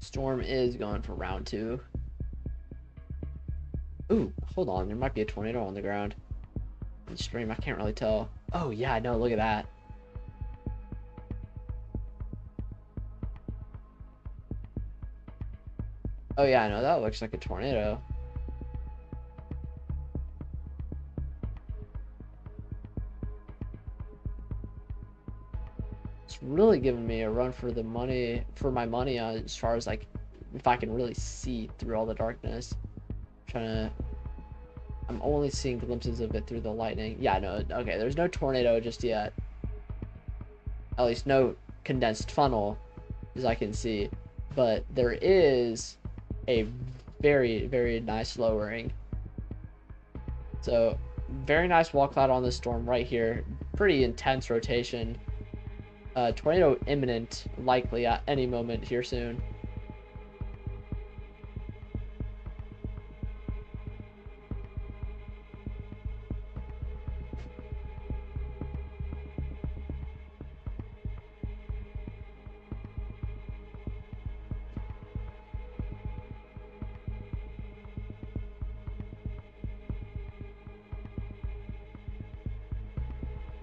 S1: Storm is going for round 2. Ooh, hold on. There might be a tornado on the ground. In the stream, I can't really tell. Oh, yeah, no, look at that. Oh, yeah, I know. That looks like a tornado. It's really giving me a run for the money, for my money, as far as, like, if I can really see through all the darkness. I'm only seeing glimpses of it through the lightning. Yeah, no, okay, there's no tornado just yet. At least no condensed funnel, as I can see. But there is a very, very nice lowering. So, very nice wall cloud on this storm right here. Pretty intense rotation. Tornado imminent, likely at any moment here soon.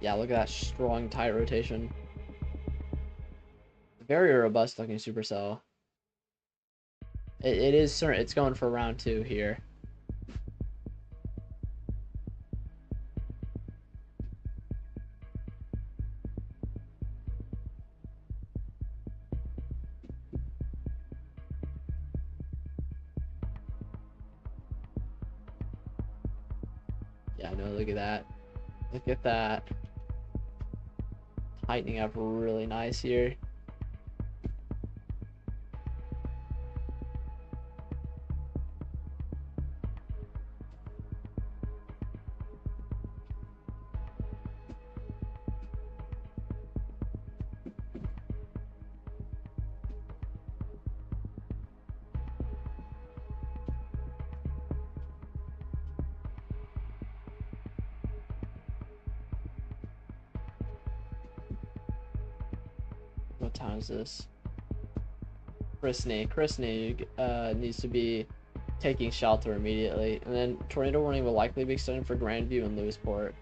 S1: Yeah, look at that strong tight rotation. Very robust looking supercell. It is certain. It's going for round 2 here. Yeah, no, look at that. Look at that. Tightening up really nice here. What time is this? Chrisney needs to be taking shelter immediately. And then tornado warning will likely be extended for Grandview and Lewisport.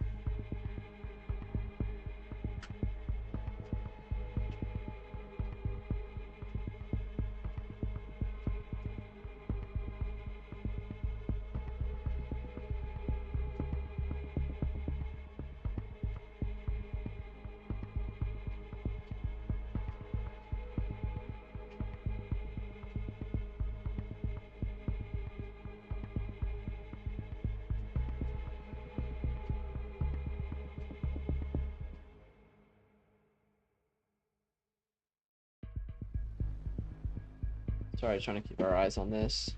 S1: Sorry, trying to keep our eyes on this.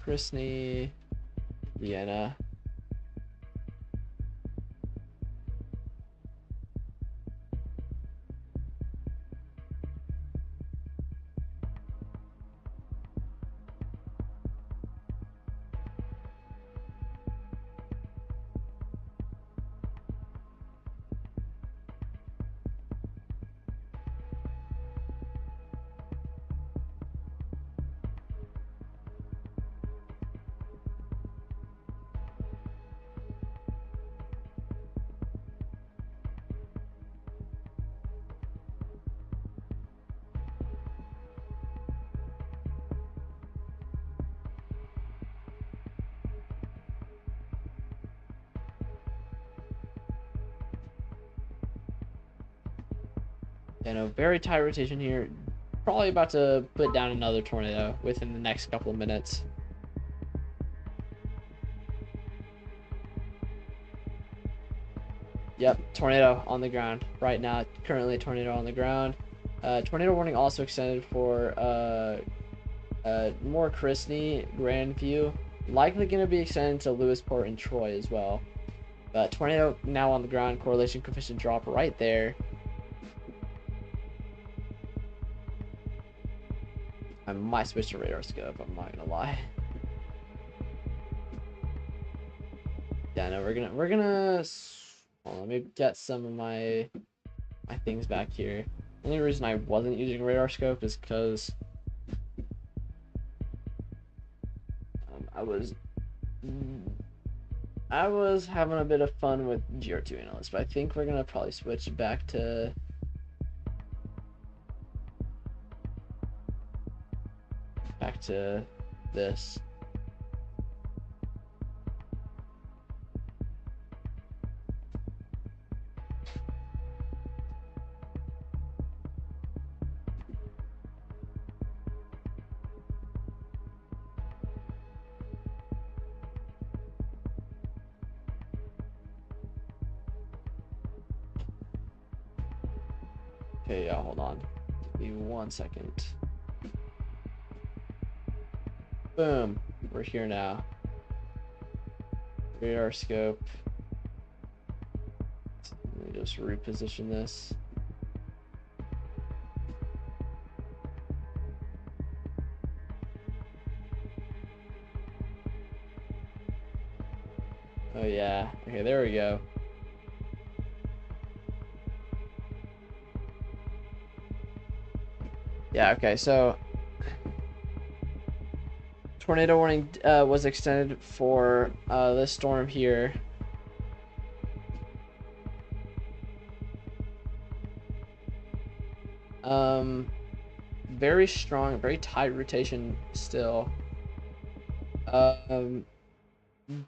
S1: Chrisney, Vienna. You know, very tight rotation here. Probably about to put down another tornado within the next couple of minutes. Yep, tornado on the ground right now. Currently, tornado on the ground. Tornado warning also extended for more Christney, Grandview. Likely going to be extended to Lewisport and Troy as well. Tornado now on the ground. Correlation coefficient drop right there. I might switch to radar scope. I'm not gonna lie. Yeah, no, we're gonna. Hold on, let me get some of my things back here. The only reason I wasn't using radar scope is because I was having a bit of fun with GR2 analyst, but I think we're gonna probably switch back to this. Okay, yeah, hold on. Give me 1 second. Boom. We're here now. Radar scope. Let me just reposition this. Oh yeah. Okay, there we go. Yeah, okay, so tornado warning was extended for this storm here. Very strong, very tight rotation still.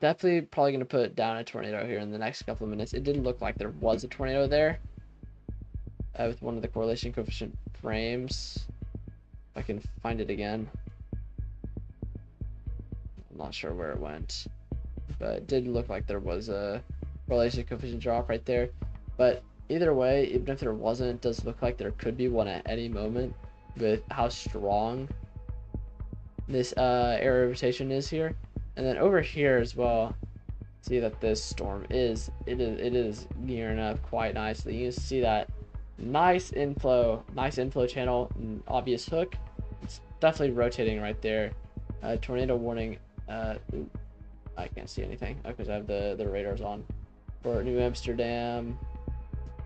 S1: Definitely probably going to put down a tornado here in the next couple of minutes. It didn't look like there was a tornado there with one of the correlation coefficient frames. If I can find it again. I'm not sure where it went, but it did look like there was a correlation coefficient drop right there. But either way, even if there wasn't, it does look like there could be one at any moment with how strong this area of rotation is here. And then over here as well, see that this storm is gearing up quite nicely. You see that nice inflow channel, obvious hook. It's definitely rotating right there. Tornado warning. Ooh, I can't see anything because I have the radars on for New Amsterdam,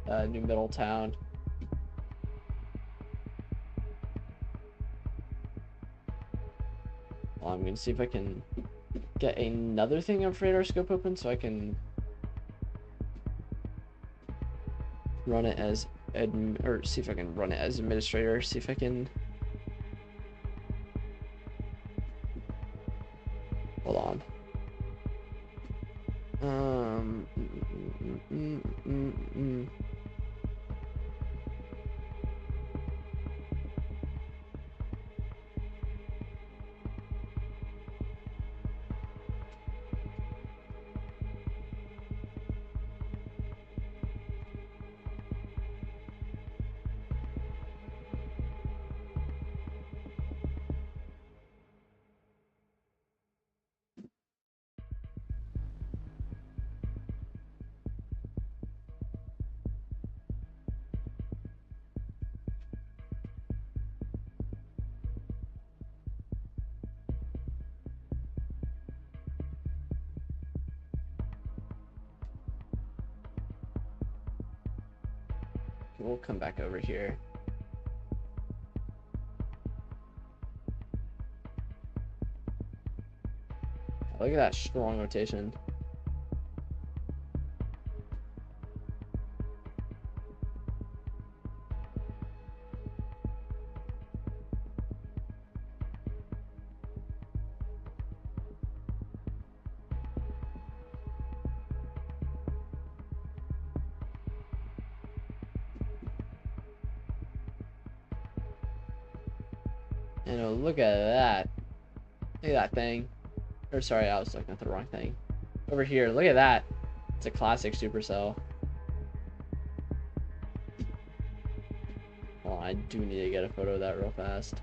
S1: New Middletown. Well, I'm gonna see if I can get another thing of radar scope open so I can run it as or see if I can run it as administrator. See if I can. Hold on. We'll come back over here. Look at that strong rotation. And look at that. Look at that thing. Or sorry, I was looking at the wrong thing. Over here, look at that. It's a classic supercell. Well, I do need to get a photo of that real fast.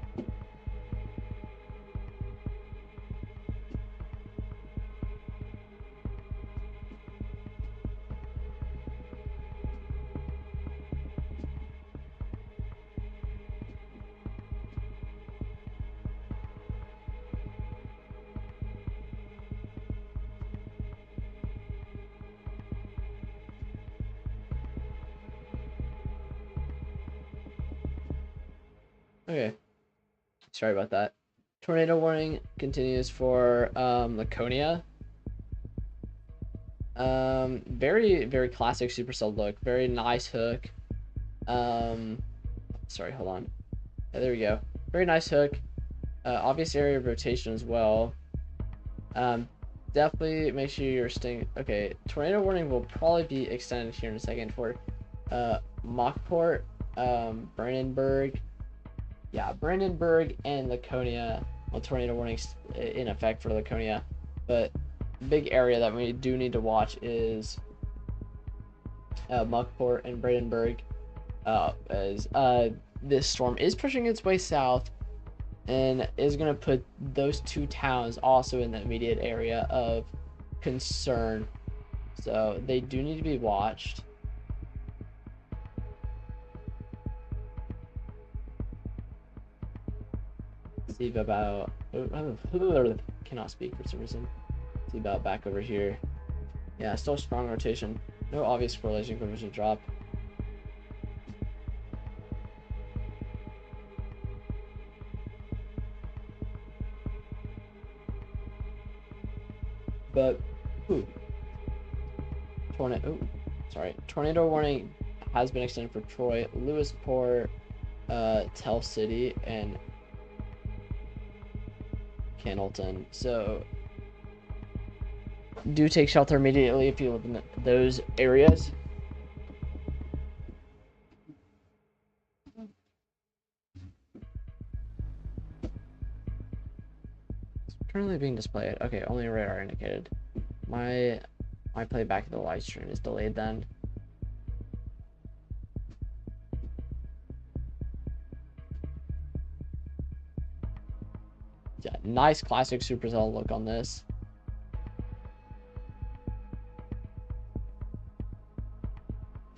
S1: Okay, sorry about that. Tornado warning continues for Laconia. Very classic supercell look. Very nice hook. Sorry, hold on. Yeah, there we go. Very nice hook. Obvious area of rotation as well. Definitely make sure you're staying. Okay, tornado warning will probably be extended here in a second for Mockport, Brandenburg. Yeah, Brandenburg and Laconia. Well, tornado warnings in effect for Laconia, but big area that we do need to watch is Mockport and Brandenburg, as this storm is pushing its way south and is going to put those two towns also in the immediate area of concern. So they do need to be watched. See about cannot speak for some reason. See about back over here. Yeah, still strong rotation. No obvious correlation coefficient drop. But tornado warning has been extended for Troy, Lewisport, Tell City, and Candleton. So do take shelter immediately if you live in those areas. It's currently being displayed. Okay, only radar indicated. My playback of the live stream is delayed then. Yeah, nice classic supercell look on this.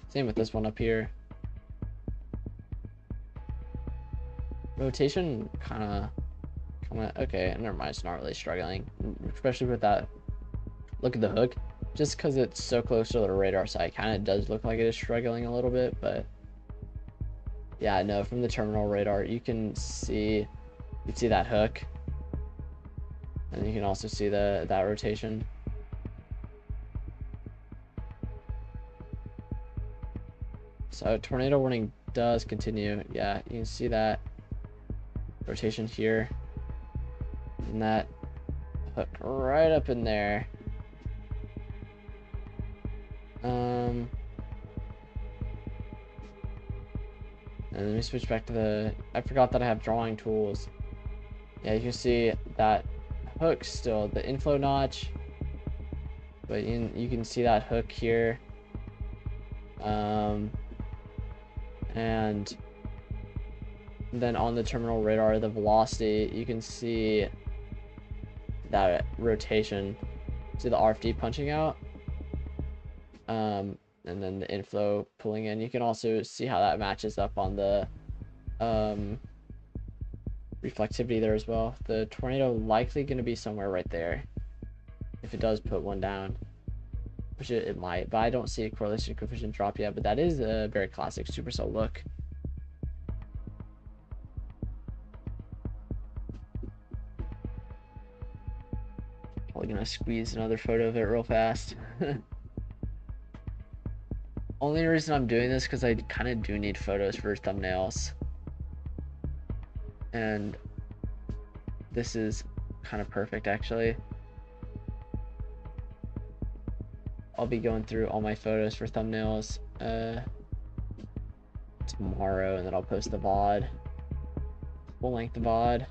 S1: Same with this one up here. Rotation kind of okay, never mind, it's not really struggling, especially with that look at the hook. Just because it's so close to the radar side, kind of does look like it is struggling a little bit, but yeah, no, from the terminal radar you can see that hook, and you can also see that rotation. So tornado warning does continue. Yeah, you can see that rotation here, and that hook right up in there. And let me switch back to the, I forgot that I have drawing tools. Yeah, you can see that hook still, the inflow notch, but you can see that hook here. And then on the terminal radar, the velocity, you can see that rotation. See the RFD punching out, and then the inflow pulling in. You can also see how that matches up on the reflectivity there as well. The tornado likely going to be somewhere right there if it does put one down, which it might, but I don't see a correlation coefficient drop yet. But that is a very classic supercell look. Probably gonna squeeze another photo of it real fast. Only reason I'm doing this because I kind of do need photos for thumbnails, and this is kind of perfect actually. I'll be going through all my photos for thumbnails tomorrow, and then I'll post the VOD, full length VOD.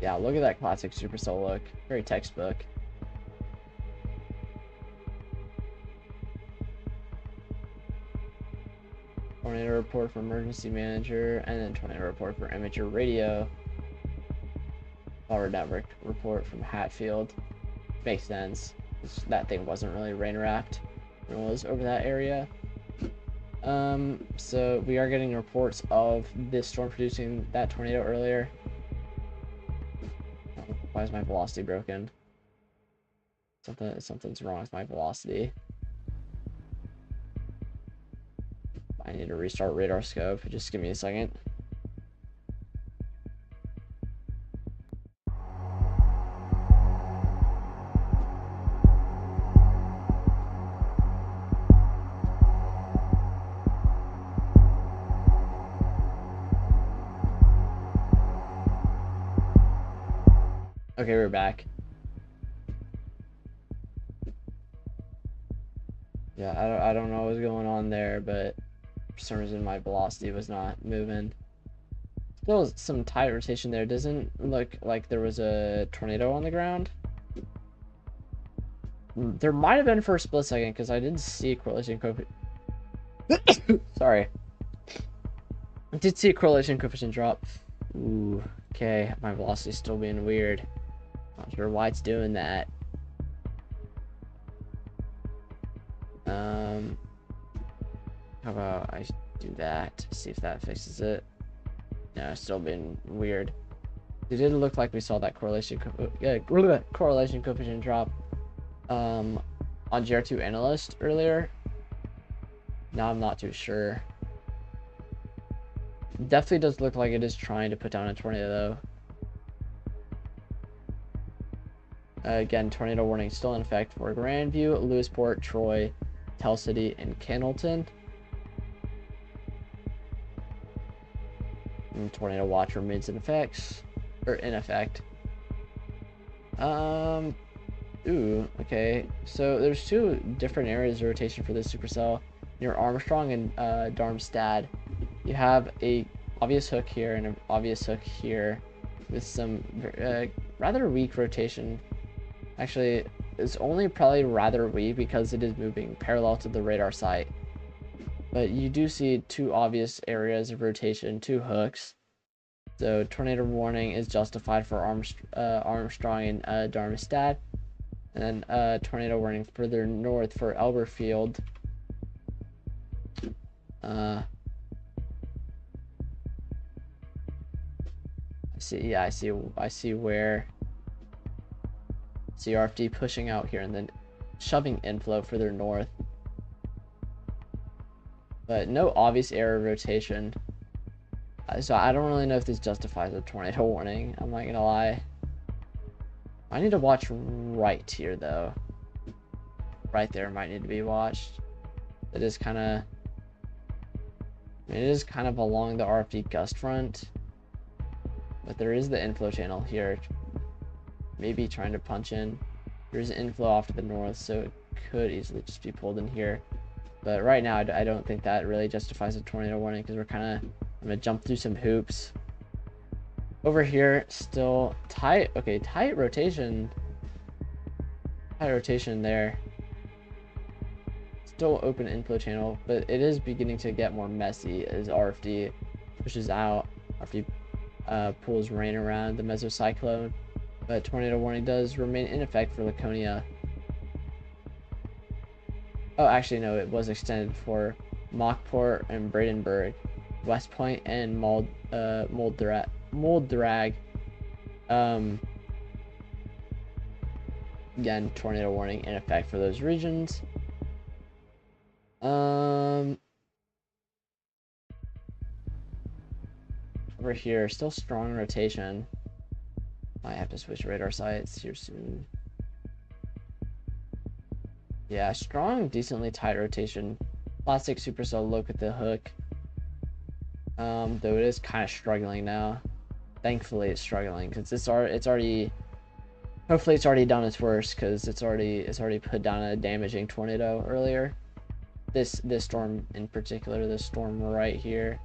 S1: Yeah, look at that classic supercell look. Very textbook. Tornado report for emergency manager, and then tornado report for amateur radio. Power network report from Hatfield. Makes sense. That thing wasn't really rain wrapped when it was over that area. So we are getting reports of this storm producing that tornado earlier. Oh, why is my velocity broken? Something's wrong with my velocity. I need to restart radar scope. Just give me a second. Okay, we're back. Yeah, I don't know what was going on there, but for some reason my velocity was not moving. Still some tight rotation there. Doesn't look like there was a tornado on the ground. There might have been for a split second because I did see a correlation coefficient. Sorry. I did see a correlation coefficient drop. Ooh, okay. My velocity's still being weird. Not sure why it's doing that. How about I do that? See if that fixes it. No, it's still being weird. It didn't look like we saw that correlation coefficient drop on GR2 analyst earlier. Now I'm not too sure. Definitely does look like it is trying to put down a tornado though. Again, tornado warning still in effect for Grandview, Lewisport, Troy, Tell City, and Cannleton. And tornado watch remains in effect. Ooh, okay. So there's two different areas of rotation for this supercell near Armstrong and Darmstadt. You have a obvious hook here and an obvious hook here with some rather weak rotation. Actually, it's only probably rather weak because it is moving parallel to the radar site. But you do see two obvious areas of rotation, two hooks. So tornado warning is justified for Armstrong and Darmstadt. And then tornado warning further north for Elberfield. I see where RFD pushing out here and then shoving inflow further north. But no obvious area of rotation. So I don't really know if this justifies a tornado warning. I'm not gonna lie. I need to watch right here though. Right there might need to be watched. It is kind of. It is kind of along the RFD gust front. But there is the inflow channel here. Maybe trying to punch in. There's an inflow off to the north, so it could easily just be pulled in here. But right now, I don't think that really justifies a tornado warning because we're kind of. I'm going to jump through some hoops. Over here, still tight. Okay, tight rotation. Tight rotation there. Still open inflow channel, but it is beginning to get more messy as RFD pushes out. RFD pulls rain around the mesocyclone. But tornado warning does remain in effect for Laconia. Oh, actually, no, it was extended for Mockport and Bradenburg, West Point, and Molddrag. Again, tornado warning in effect for those regions. Over here, still strong rotation. Might have to switch radar sites here soon. Yeah, strong, decently tight rotation. Plastic supercell look at the hook. Though it is kind of struggling now. Thankfully, it's struggling because it's already. Hopefully, it's already done its worst because it's already put down a damaging tornado earlier. This storm in particular, this storm right here.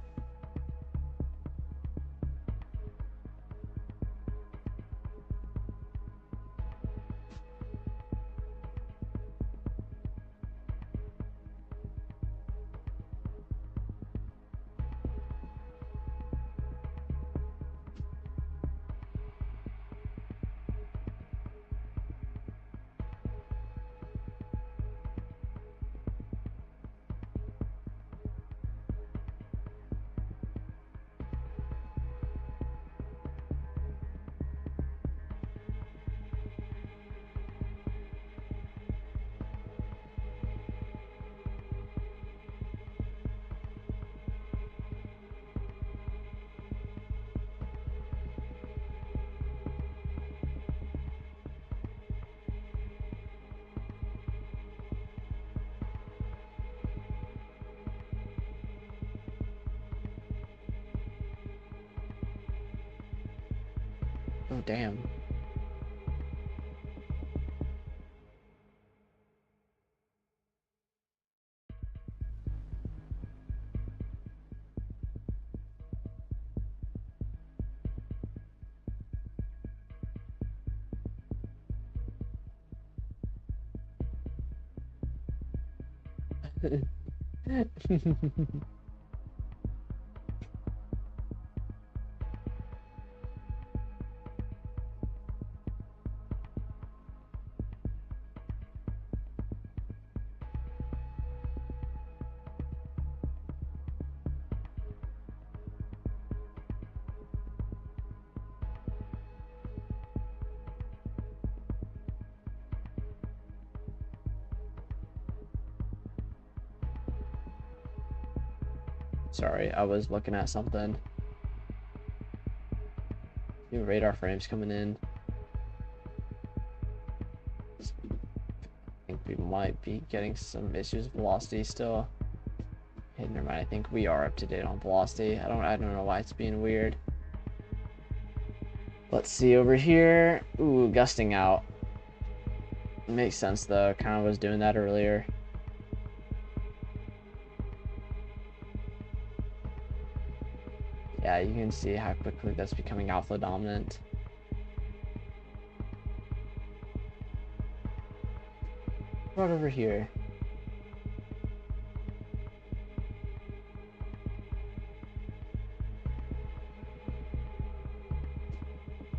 S1: Oh, damn. Sorry, I was looking at something. New radar frames coming in. I think we might be getting some issues with velocity still. Hey, never mind. I think we are up to date on velocity. I don't know why it's being weird. Let's see over here. Ooh, gusting out. Makes sense though. Kind of was doing that earlier. Yeah, you can see how quickly that's becoming alpha dominant. Right over here.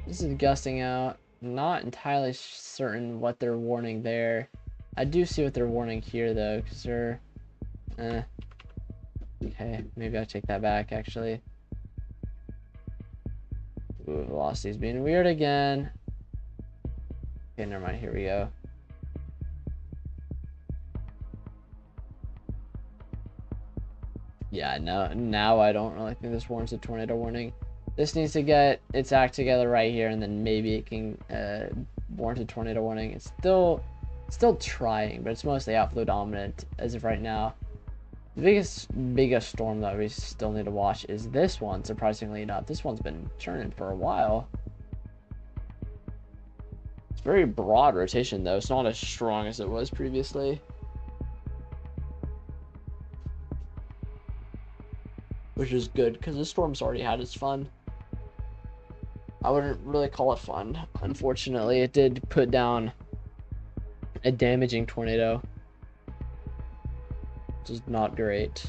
S1: This is gusting out. Not entirely certain what they're warning there. I do see what they're warning here though, because they're okay, maybe I'll take that back actually. Ooh, velocity's being weird again. Okay, never mind, here we go. Yeah, now I don't really think this warrants a tornado warning. This needs to get its act together right here, and then maybe it can warrant a tornado warning. It's still trying, but it's mostly outflow dominant as of right now. The biggest storm that we still need to watch is this one, surprisingly enough. This one's been churning for a while. It's very broad rotation, though. It's not as strong as it was previously. Which is good, because the storm's already had its fun. I wouldn't really call it fun. Unfortunately, it did put down a damaging tornado. Which is not great.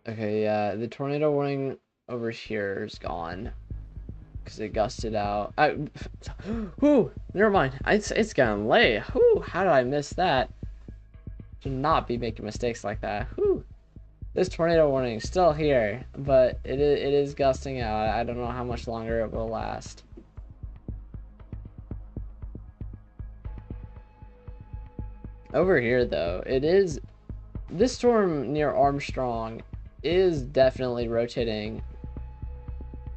S1: Okay, yeah, the tornado warning over here is gone because it gusted out. Whew, never mind. It's gonna lay. Whew, how did I miss that? Should not be making mistakes like that. Whew. This tornado warning is still here, but it is gusting out. I don't know how much longer it will last. Over here, though, this storm near Armstrong is definitely rotating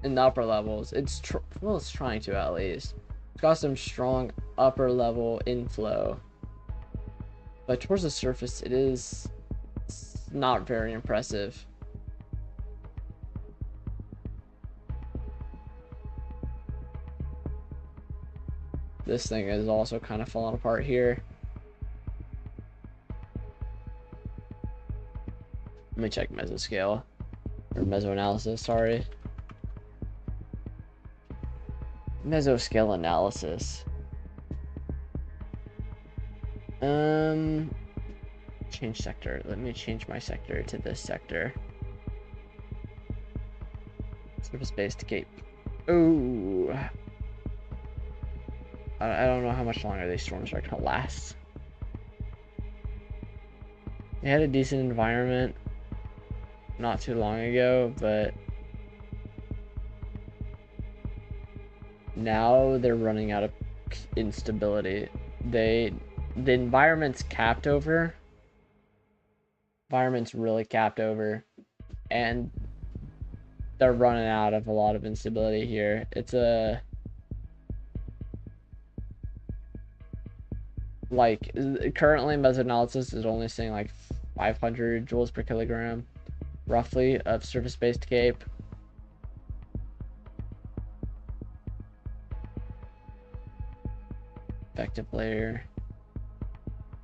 S1: in the upper levels. It's trying to, at least. It's got some strong upper level inflow, but towards the surface it's not very impressive. This thing is also kind of falling apart here. Let me check mesoscale, or mesoanalysis, sorry. Mesoscale analysis. Change sector. Let me change my sector to this sector. Surface-based cape. Ooh. I don't know how much longer these storms are gonna last. They had a decent environment not too long ago, but now they're running out of instability. The environment's capped over. Environment's really capped over, and they're running out of a lot of instability here. It's a like currently method analysis is only saying like 500 joules per kilogram roughly of surface-based cape. Effective layer.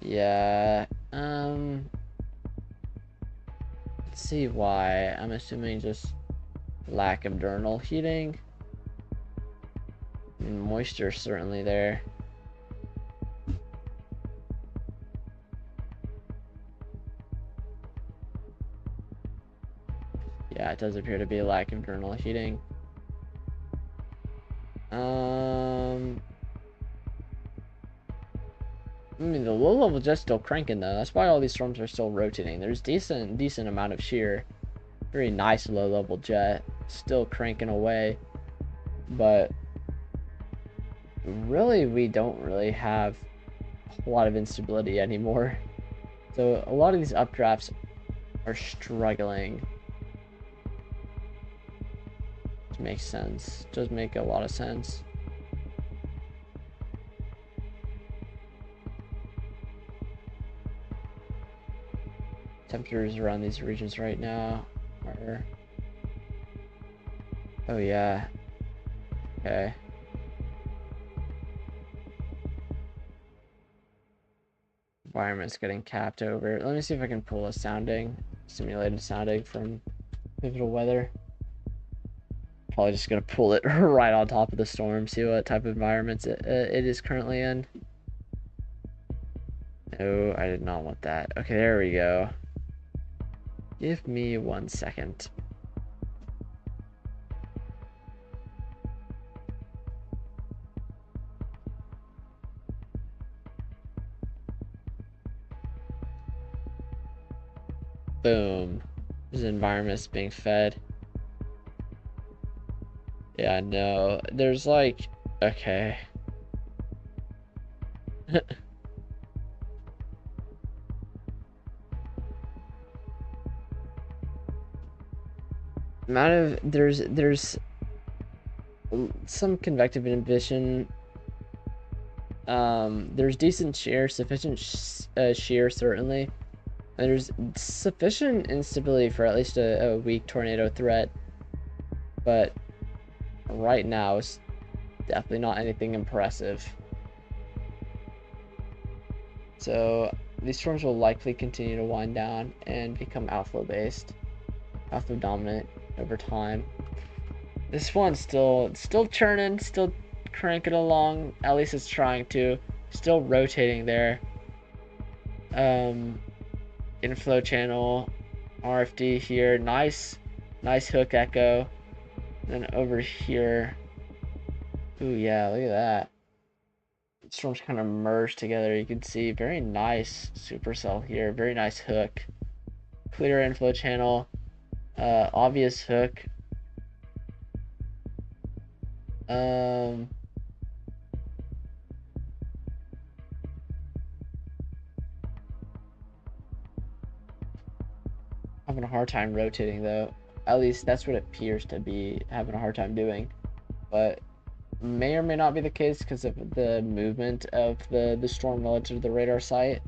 S1: Yeah. Let's see why. I'm assuming just lack of diurnal heating. I mean, moisture certainly there. Yeah, it does appear to be a lack of diurnal heating. I mean, the low level jet's still cranking though. That's why all these storms are still rotating. There's decent amount of shear. Very nice low level jet, still cranking away. But really, we don't really have a lot of instability anymore. So a lot of these updrafts are struggling. Which makes sense. Does make a lot of sense. Temperatures around these regions right now are... Oh yeah. Okay. Environment's getting capped over. Let me see if I can pull a simulated sounding from Pivotal Weather. Probably just gonna pull it right on top of the storm, see what type of environments it is currently in. No, I did not want that. Okay, there we go. Give me 1 second. Boom. This environment's being fed. Yeah, no. There's like... Okay. There's some convective inhibition. There's decent shear, sufficient shear certainly. And there's sufficient instability for at least a weak tornado threat. But right now it's definitely not anything impressive. So these storms will likely continue to wind down and become outflow based, outflow dominant over time. This one's still churning, still cranking along. At least it's trying to. Still rotating there. Inflow channel, RFD here. Nice hook echo. And then over here. Ooh yeah, look at that. Storms kind of merge together. You can see very nice supercell here. Very nice hook. Clear inflow channel. Obvious hook. Having a hard time rotating though. At least that's what it appears to be having a hard time doing. But may or may not be the case because of the movement of the storm relative to the radar site.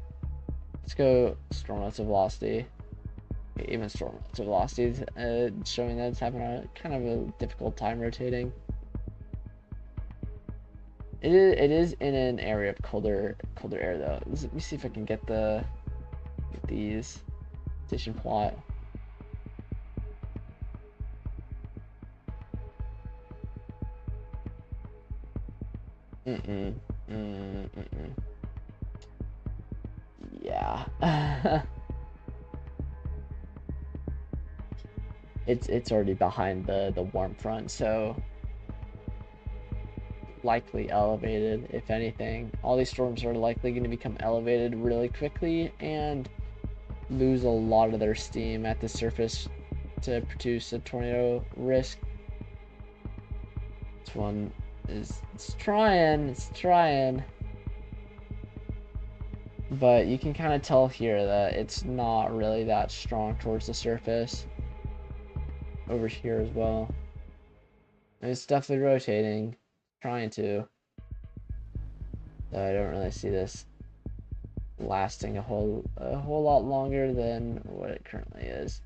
S1: Let's go storm relative velocity. Even storm relative velocity is showing that it's having a kind of a difficult time rotating. It is in an area of colder air though. Let me see if I can get these station plot. Yeah. It's already behind the warm front, so likely elevated. If anything, all these storms are likely going to become elevated really quickly and lose a lot of their steam at the surface to produce a tornado risk. This one It's trying. It's trying. But you can kind of tell here that it's not really that strong towards the surface. Over here as well. And it's definitely rotating. Trying to. Though I don't really see this lasting a whole lot longer than what it currently is.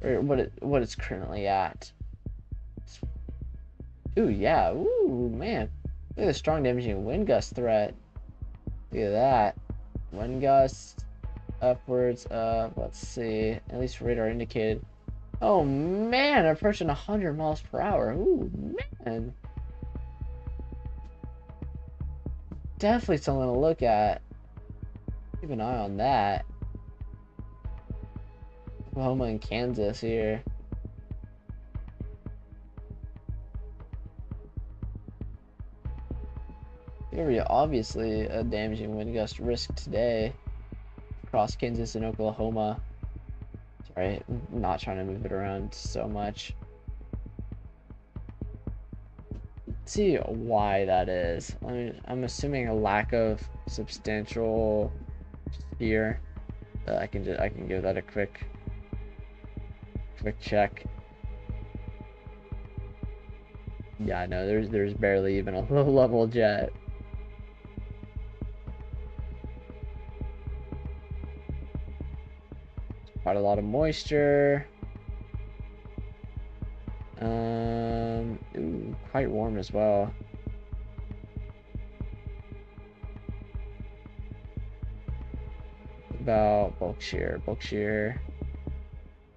S1: Or what it's currently at. Ooh, yeah. Ooh, man. Look at the strong damaging wind gust threat. Look at that. Wind gust upwards of, let's see, at least radar indicated. Oh man, approaching 100 miles per hour. Ooh, man. Definitely something to look at. Keep an eye on that. Oklahoma and Kansas here. Very obviously a damaging wind gust risk today across Kansas and Oklahoma. Sorry, I'm not trying to move it around so much. Let's see why that is. I mean, I'm assuming a lack of substantial here. I can give that a quick check. Yeah, no, there's barely even a low level jet. Quite a lot of moisture. Ooh, quite warm as well. About bulk shear.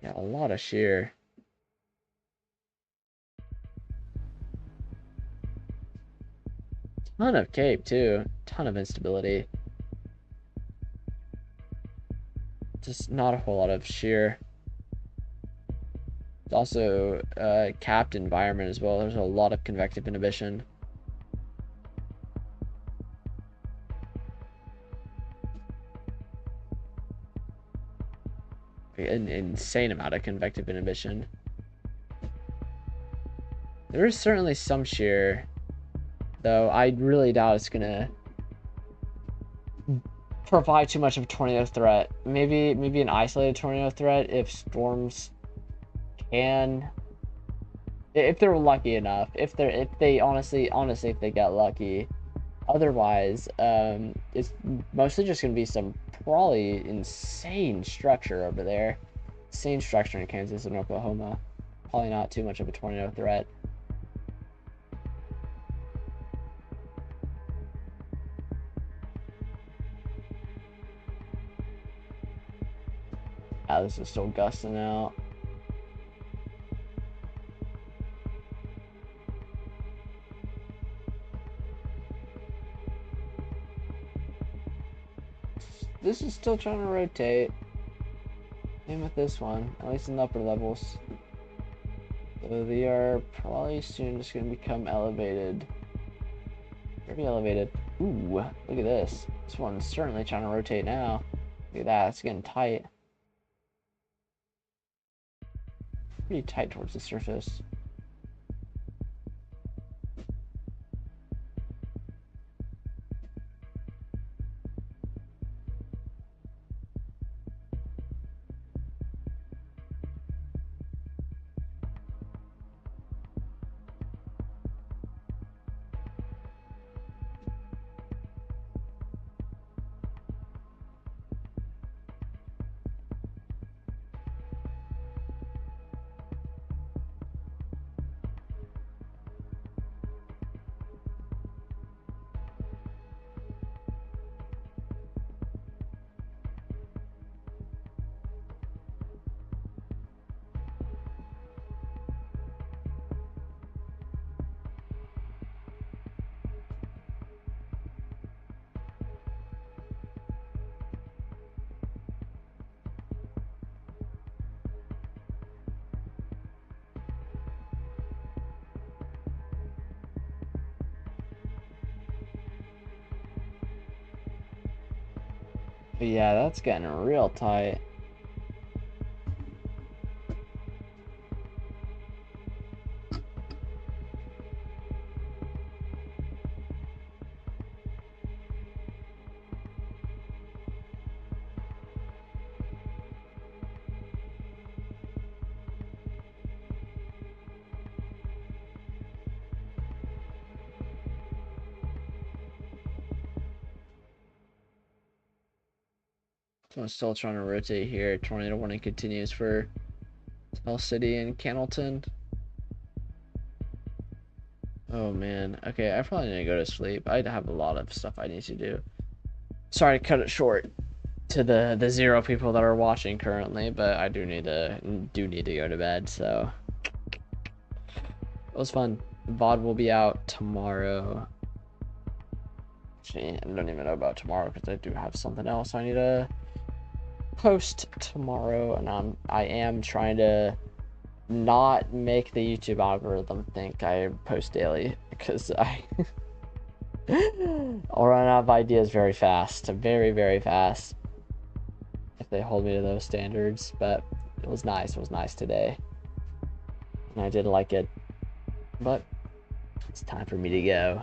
S1: Yeah, a lot of shear. Ton of cape too. Ton of instability. Just not a whole lot of shear. It's also a capped environment as well. There's a lot of convective inhibition. An insane amount of convective inhibition. There is certainly some shear, though I really doubt it's gonna provide too much of a tornado threat. Maybe an isolated tornado threat if storms can, if they're lucky enough. If they honestly if they get lucky. Otherwise, it's mostly just gonna be some probably insane structure over there. Insane structure in Kansas and Oklahoma. Probably not too much of a tornado threat. Ah, this is still gusting out. This is still trying to rotate. Same with this one, at least in the upper levels. So they are probably soon just going to become elevated. Very elevated. Ooh, look at this. This one's certainly trying to rotate now. Look at that, it's getting tight. Pretty tight towards the surface. But yeah, that's getting real tight. So I'm still trying to rotate here. Tornado warning continues for Tell City and Cannleton. Oh man. Okay, I probably need to go to sleep. I have a lot of stuff I need to do. Sorry to cut it short to the 0 people that are watching currently, but I do need to go to bed. So it was fun. VOD will be out tomorrow. Actually, I don't even know about tomorrow because I do have something else I need to post tomorrow, and I am trying to not make the YouTube algorithm think I post daily, because I'll run out of ideas very fast, very, very fast, if they hold me to those standards. But it was nice today, and I did like it, but it's time for me to go.